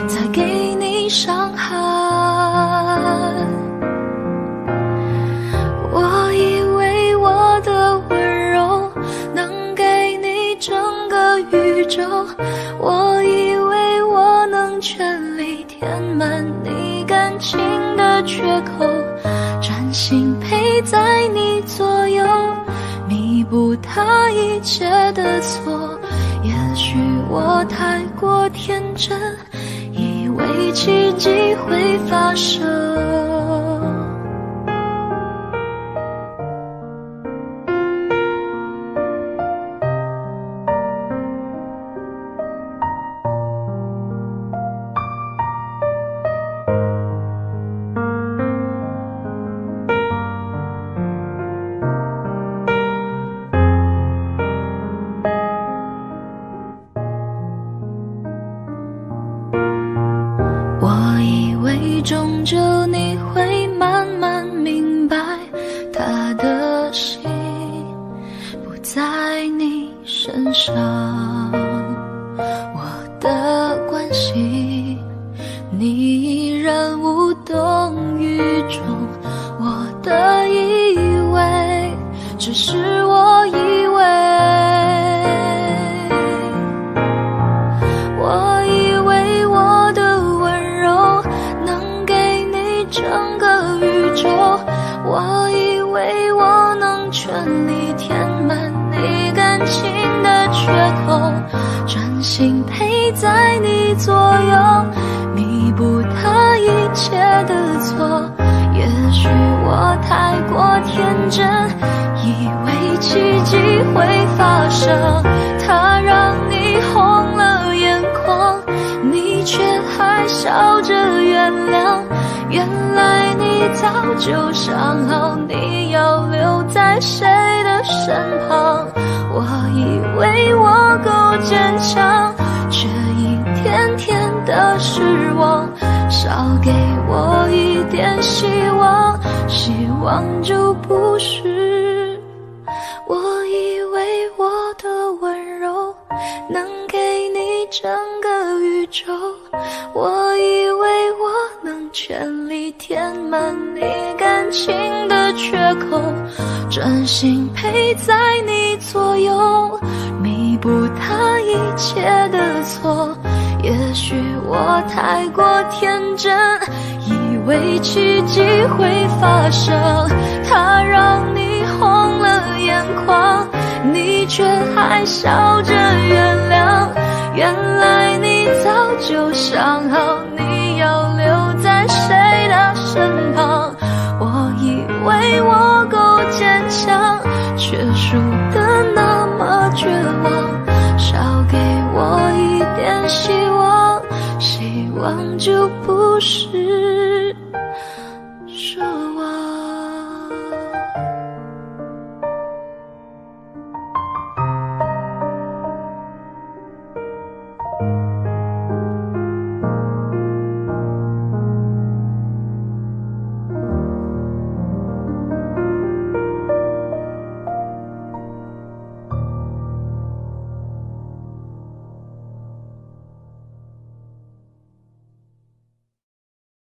[SPEAKER 2] 再给你伤害。我以为我的温柔能给你整个宇宙，我以为我能全力填满你感情的缺口，专心陪在你左右，弥补他一切的错。也许我太过天真，以为奇迹会发生。终究你会慢慢明白，他的心不在你身上，我的关心你依然无动于衷，我的以为只是我以为，我以为我的温柔能给你整个宇宙，我以为我能全力填满你感情的缺口，专心陪在你左右，弥补他一切的错。也许我太过天真，以为奇迹会发生，他让你红了眼眶，你却还笑着原谅。原来你早就想好你要留在谁的身旁，我以为我够坚强，却一天天的失望，少给我一点希望，希望就不是。我以为我的温柔能给你整个宇宙，我以为我能全力填满你感情的的缺口，专心陪在你左右，弥补他一切的错。也许我太过天真，以为奇迹会发生，他让你红了眼眶，你却还笑着原谅。原来你早就想好你要留在谁的身旁，我以为我够坚强，却输得那么绝望。少给我一点希望，希望就不是奢望。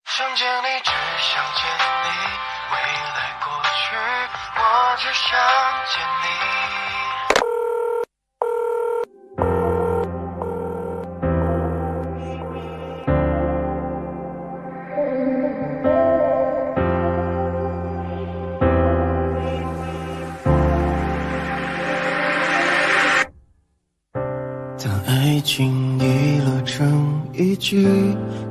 [SPEAKER 5] 想见你，只想见你，未来过去，我只想见你。当爱情遗落成一句，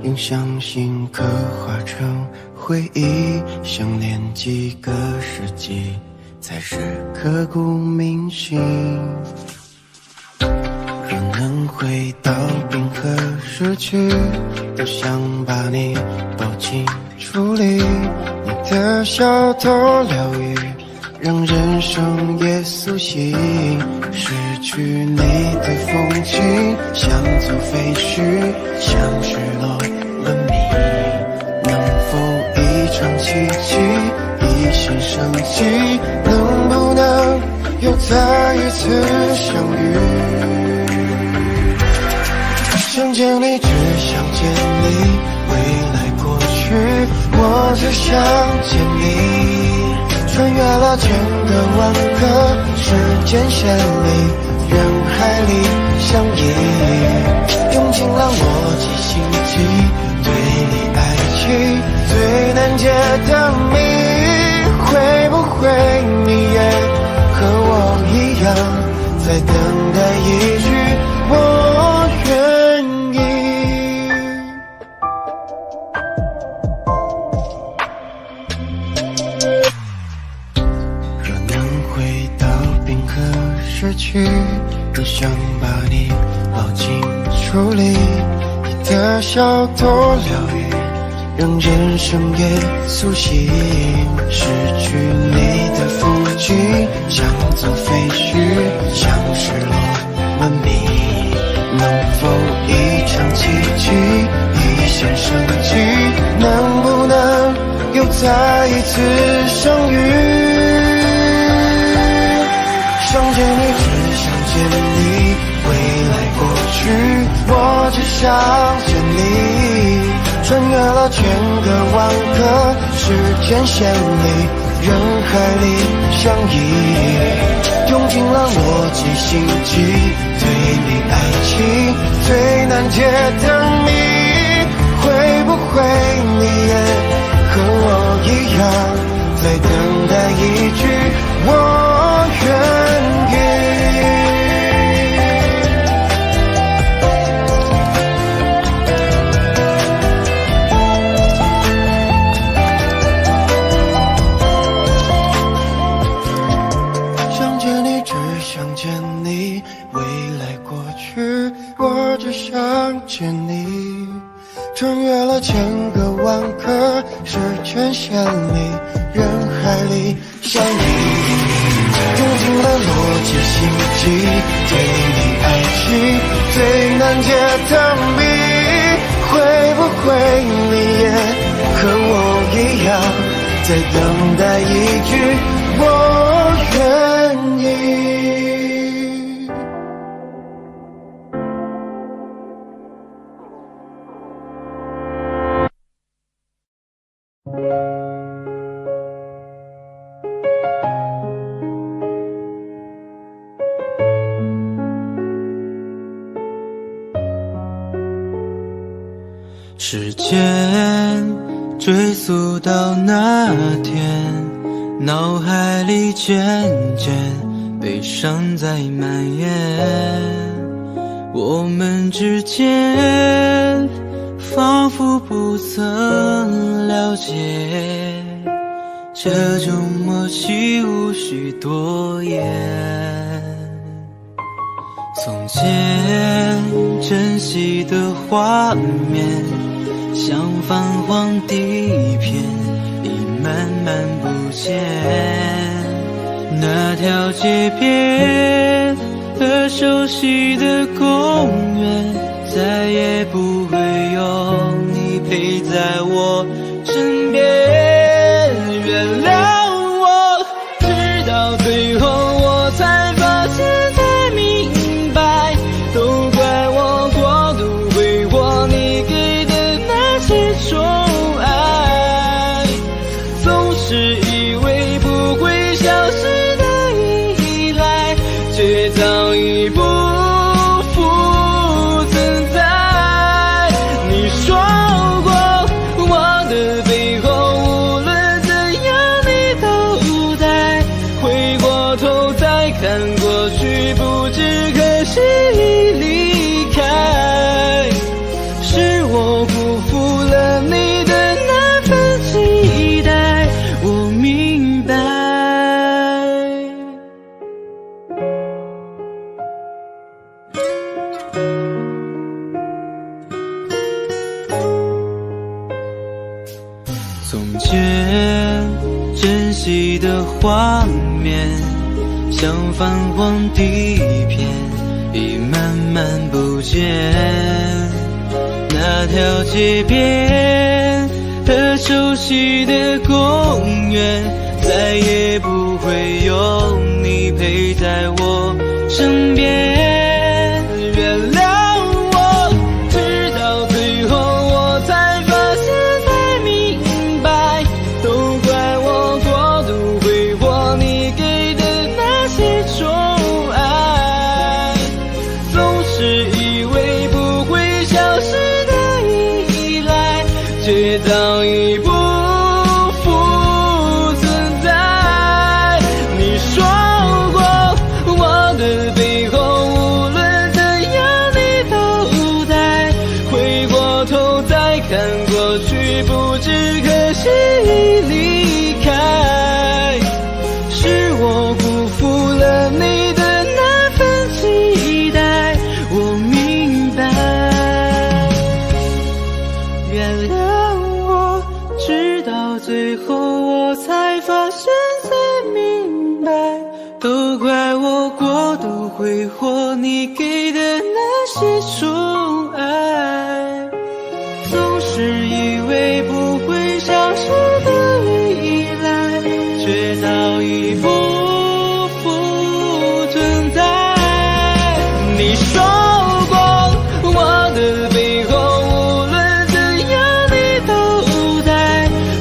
[SPEAKER 5] 用相信刻画成回忆，想念几个世纪，才是刻骨铭心。若能回到冰河时区，都想把你抱紧处理，你的小偷疗愈，让人生也苏醒。失去你的风景，像座废墟，像失落文明。能否一场奇迹，一线生机？能不能又再一次相遇？想见你，只想见你，未来过去，我只想见你。穿越了千个万个时间线里，人海里相依，用尽了逻辑心机，对你爱情最难解的谜。会不会你也和我一样，在等待一句我愿意？若能回到冰河时期，都想把你抱紧处理，你的小偷疗愈，让人生也苏醒。失去你的风景，像座废墟，像失落文明。能否一场奇迹，一线生机？能不能又再一次相遇？想见你，只想见你，未来过去，我只想见你。穿越了千个万个时间线里，人海里相依，用尽了逻辑心机，对你爱情最难解的谜。会不会你也和我一样，在等待一句我愿意？想见你，只想见你，未来过去，我只想见你。穿越了千个万个时间线里，人海里相依，用尽了逻辑心机，对你爱情最难解的谜。会不会你也和我一样，在等待一句我愿意？
[SPEAKER 6] 时间追溯到那天，脑海里渐渐悲伤在蔓延，我们之间仿佛不曾了解，这种默契无需多言。从前珍惜的画面，像泛黄地片，已慢慢不见。那条街边和熟悉的公园，再也不会有你陪在我身边。原谅我，直到最后我才发现，才明白，都怪我过度挥霍你给的那些宠爱，总是以为不会消失的依赖，却早已不复存在。你说过我的背后无论怎样你都在，回过头再看过去，不知何时已离开。是我辜负了你的那份期待，我明白。从前珍惜的画面，像泛黄地片，已慢慢不见。那条街边和熟悉的公园，再也不会有你陪在我身边。原谅我，直到最后我才发现，才明白，都怪我过度挥霍你给的那些宠爱，总是以为不会消失的依赖，却早已不复存在。你说过我的背后无论怎样你都在，回过头再看过去，不知何时已离开。是我辜负了你的那份期待，我明白。原谅我，直到最后我才发现，才明白，都怪我过度挥霍你给的那些宠爱，总是以为不会消失的依赖，却早已不复存在。你说过我的背后无论怎样你都在，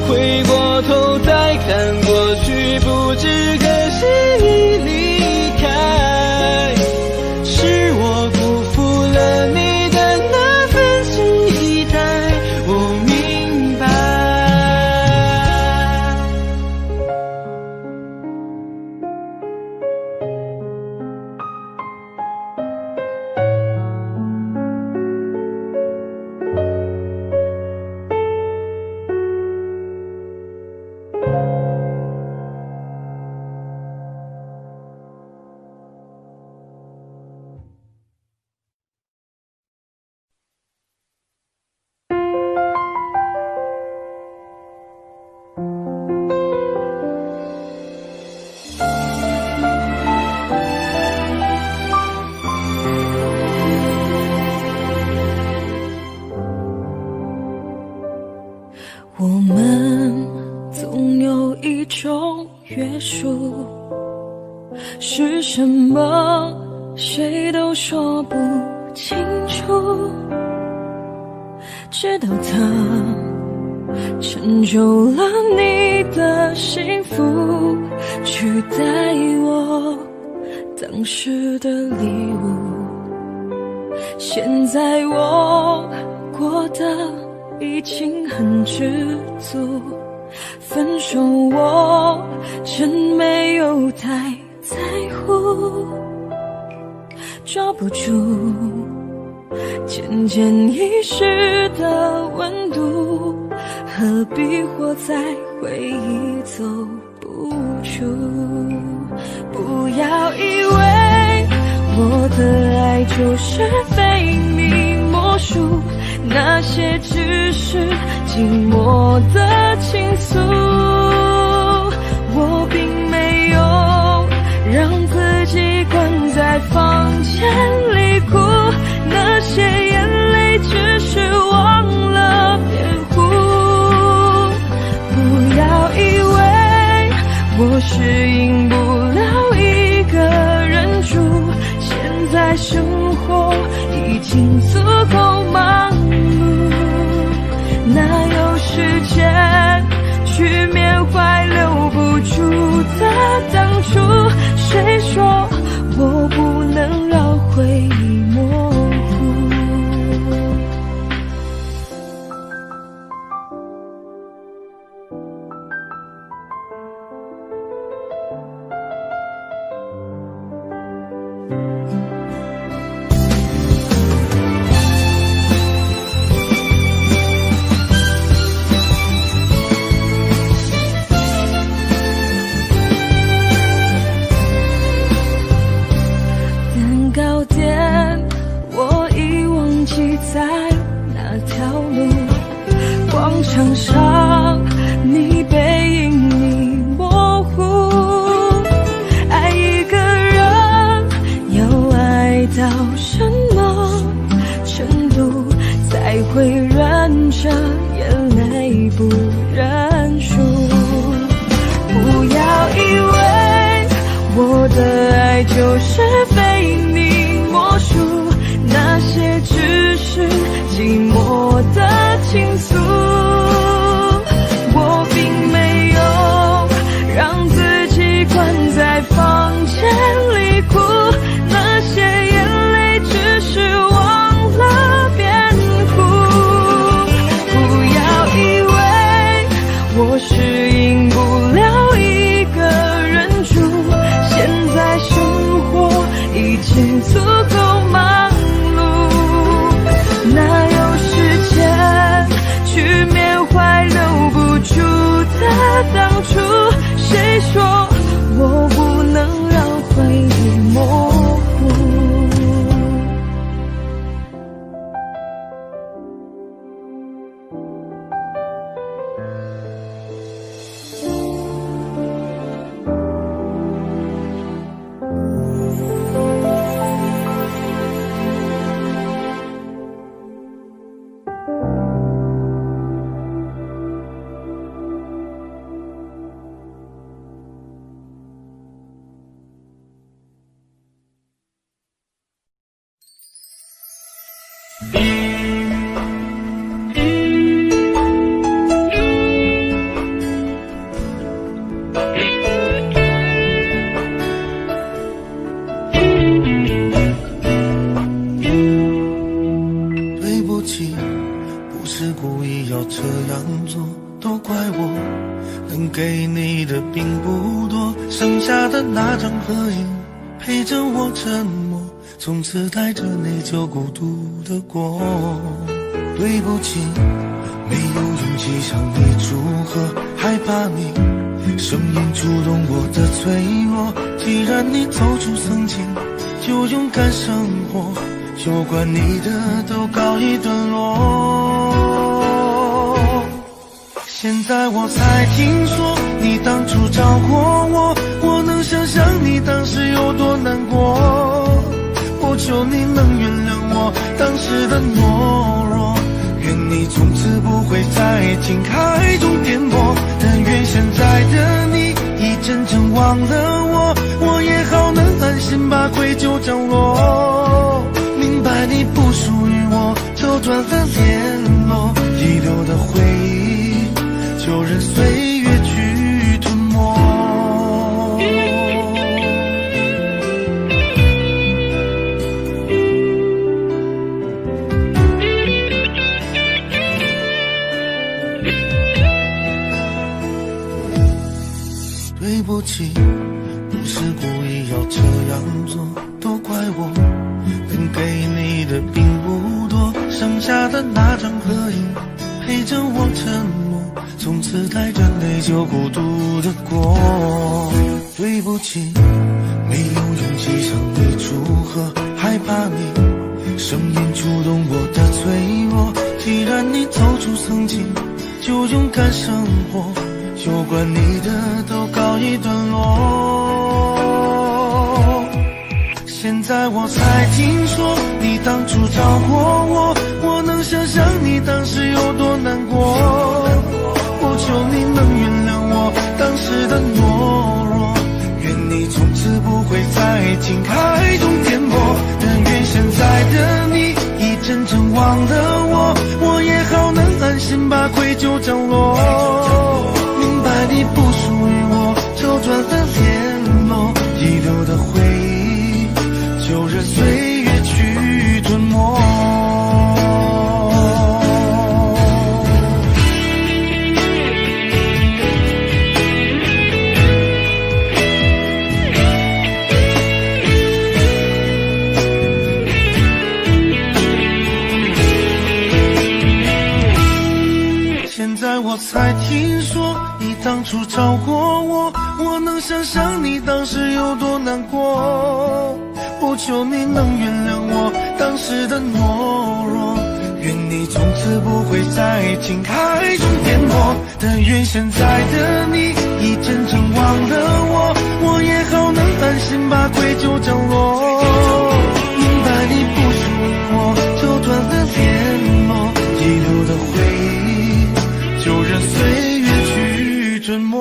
[SPEAKER 6] 回过头再看过去，不知何时已离开。是我辜负了你的那份期待，我明白。
[SPEAKER 2] 我们总有一种约束，是什么谁都说不清楚，直到它成就了你的幸福，取代我当时的礼物。现在我过得已经很知足，分手我真没有太在乎，抓不住渐渐遗失的温度，何必活在回忆走不出？不要以为我的爱就是非你莫属，那些只是寂寞的倾诉，我并没有让自己关在房间里哭，那些眼泪只是忘了辩护。不要以为我适应不了一个人住，现在生活已经足够忙碌，哪有时间去缅怀留不住的当初？谁说我不能让回忆模糊？在那条路，广场上你背影你模糊，爱一个人要爱到什么程度才会忍着眼泪不认输？不要以为我的爱就是非你莫属，那些只是寂寞的倾诉，我并没有让自己关在房间里哭，那些眼泪只是忘了辩护。不要以为我适应不了一个人住，现在生活已经足够忙，哪有时间去缅怀留不住的当初？谁说我不能让回忆模糊？
[SPEAKER 5] 对不起，不是故意要这样做，都怪我，能给你的并不多，剩下的那张合影陪着我沉默，从此带着你就孤独的过。对不起，没有勇气向你祝贺，害怕你声音触动我的脆弱。既然你走出曾经，就勇敢生活，有关你的都告一段落。现在我才听说你当初找过我，我能想象你当时有多难过。我求你能原谅我当时的懦弱，愿你从此不会在情海中颠簸。但愿现在的你已真正忘了我，我也好能安心把愧疚降落。明白你不属于我，就断了联络，遗留的回忆就任岁月去吞没。
[SPEAKER 7] 对不起，不是故意要这样做，都怪我，能给你的并不多，剩下的那张合影陪着我沉默，从此带着泪就孤独的过。对不起，没有勇气向你祝贺，害怕你声音触动我的脆弱。既然你走出曾经，就勇敢生活，有关你的都告一段落。现在我才听说你当初找过我，我能想象你当时有多难过。我求你能原谅我当时的懦弱，愿你从此不会在情海中颠簸。但愿现在的你已真正忘了我，我也好能安心把愧疚降落。明白你不属于我，就断了联络，遗留的回忆就任岁月去吞没。现在我才听说你当初找过我，我能想象你当时有多难过。不求你能原谅我当时的懦弱，愿你从此不会在情海中颠簸。但愿现在的你已真正忘了我，我也好能安心把愧疚降落。明白你不属于我，就断了联络，遗留的回忆就任岁月去吞没。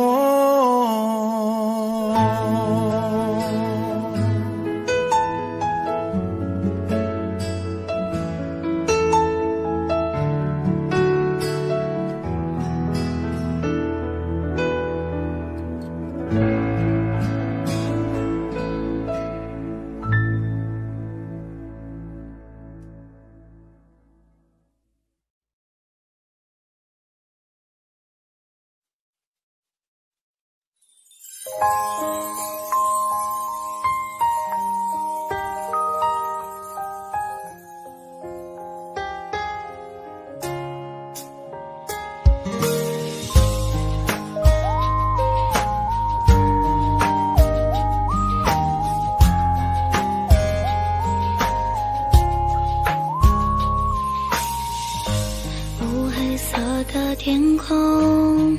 [SPEAKER 2] 乌黑色的天空，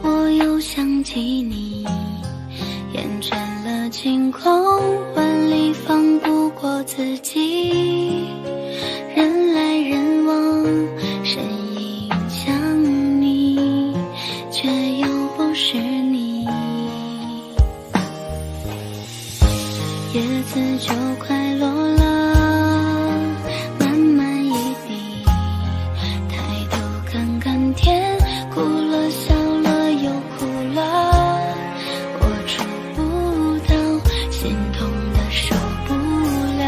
[SPEAKER 2] 我又想起你，厌倦了晴空万里，放不过自己。人来人往，身影像你，却又不是你。叶子就快落了，慢慢一滴，抬头看看天，哭了笑了又哭了，我触不到，心痛的受不了，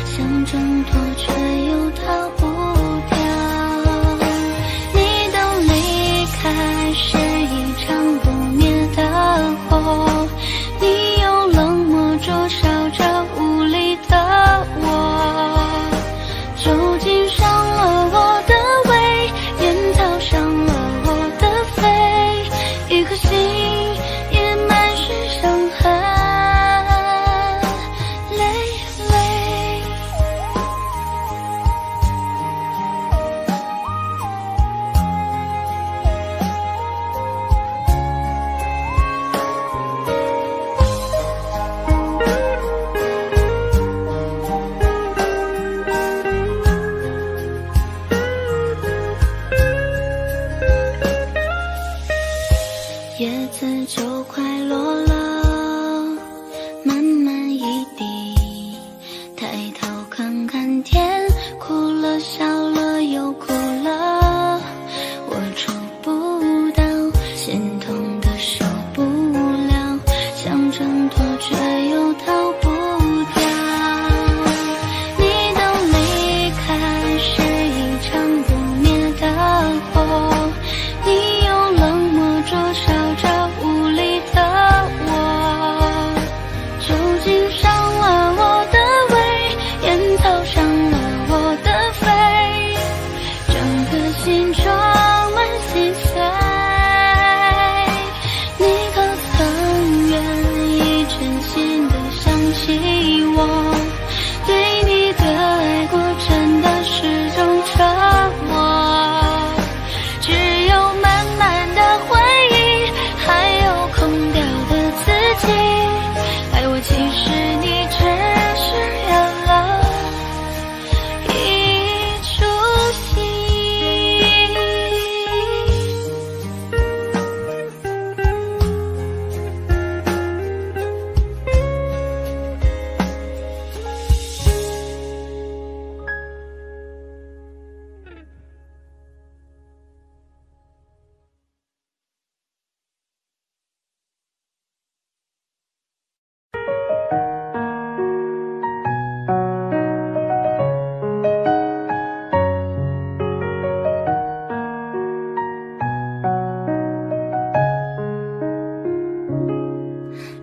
[SPEAKER 2] 想挣脱却又逃不掉。你都离开，是一场不灭的火，你用冷漠灼烧着无力的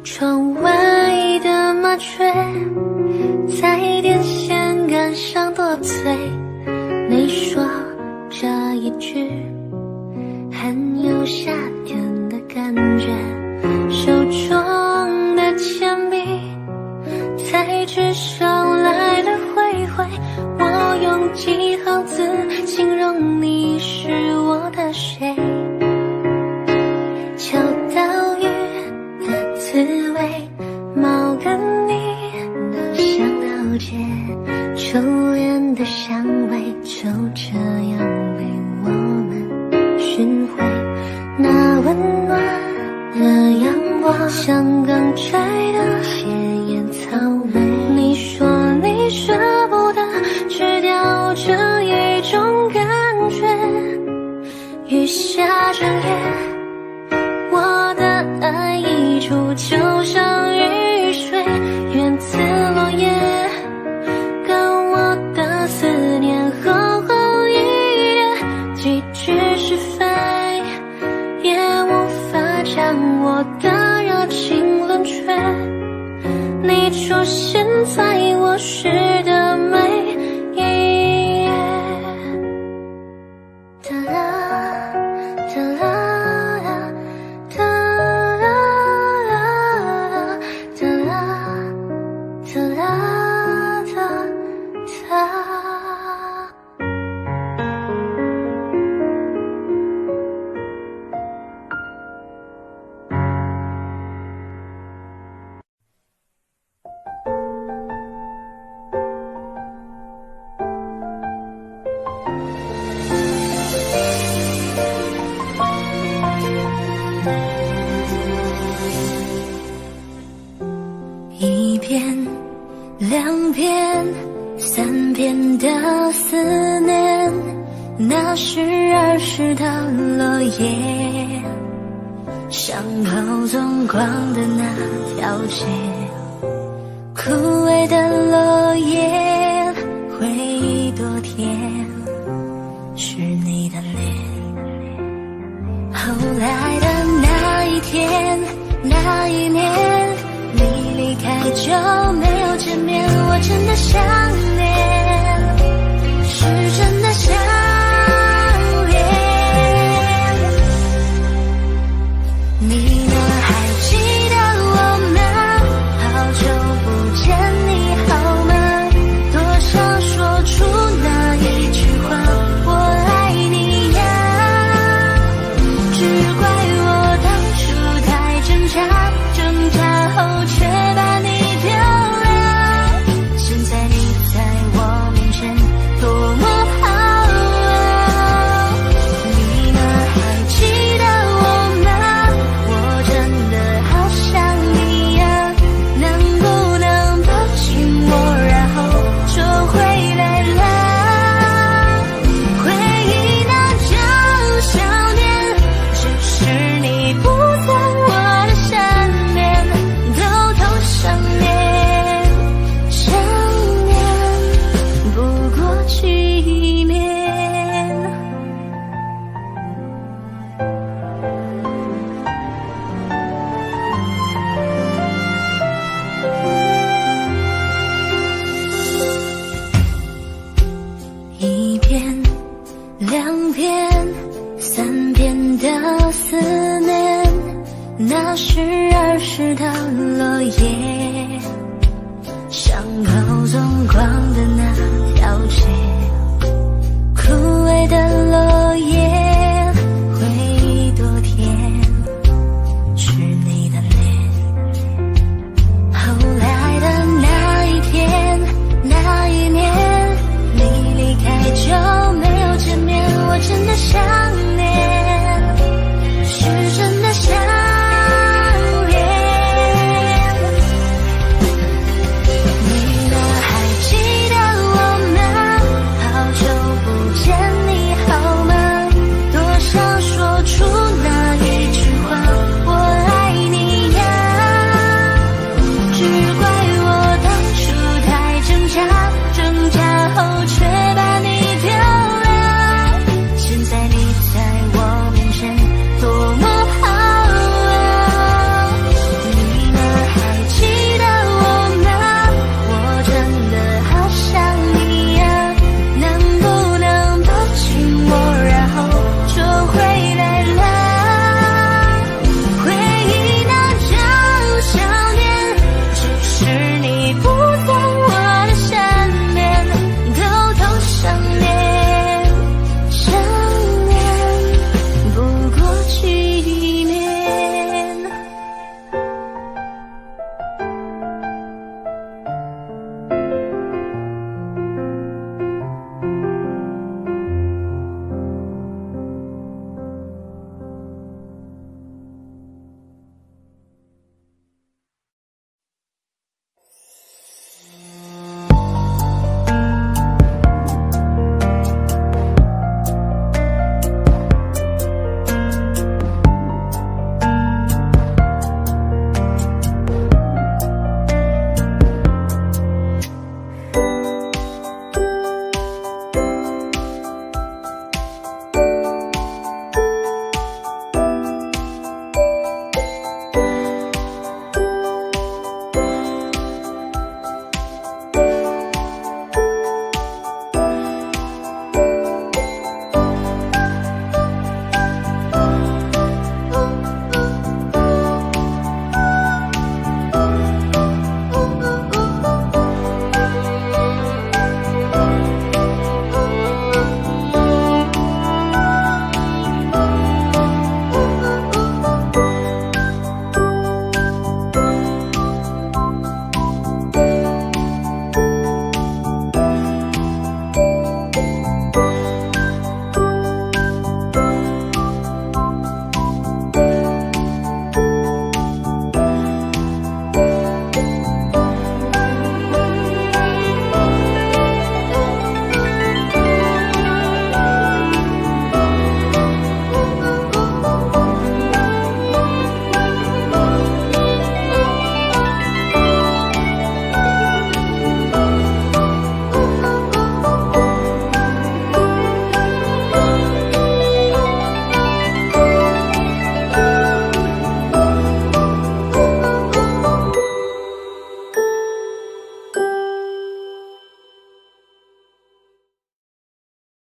[SPEAKER 2] 窗外的麻雀在电线杆上多嘴，你说这一句很有夏天的感觉，手中的铅笔在纸上来来回回，我用几行字形容你是我的谁，秋刀鱼的滋味，猫跟你的香道街，初恋的香味就这样被我们寻回，那温暖的阳光像刚摘的鲜艳草莓，你说你舍不得吃掉这一种感觉，雨下整夜，我的爱溢出就像雨水，源自落叶，跟我的思念横横一列，几句是非也无法将我的热情冷却，你出现在我诗的每一页，哒啦哒啦哒啦哒啦哒啦哒哒。一遍两遍三遍的思念，那是儿时的落叶，像跑纵光的那条街，枯萎的落叶，回忆多甜，是你的脸，后来的那一天那一年，你离开就没有见面，我真的想念，是真的想念。你呢？还记得我吗？好久不见，你好吗？多想说出那一句话，我爱你呀。只怪我当初太挣扎，挣扎后却把你丢了，现在你在我面前多么好啊！你呢？还记得我吗？我真的好想你呀，能不能抱紧我，然后就回来了？回忆那种想念，只是你不在我的身边，偷偷想念，想念不过几年。一遍两遍三遍的思念，那是儿时的落叶，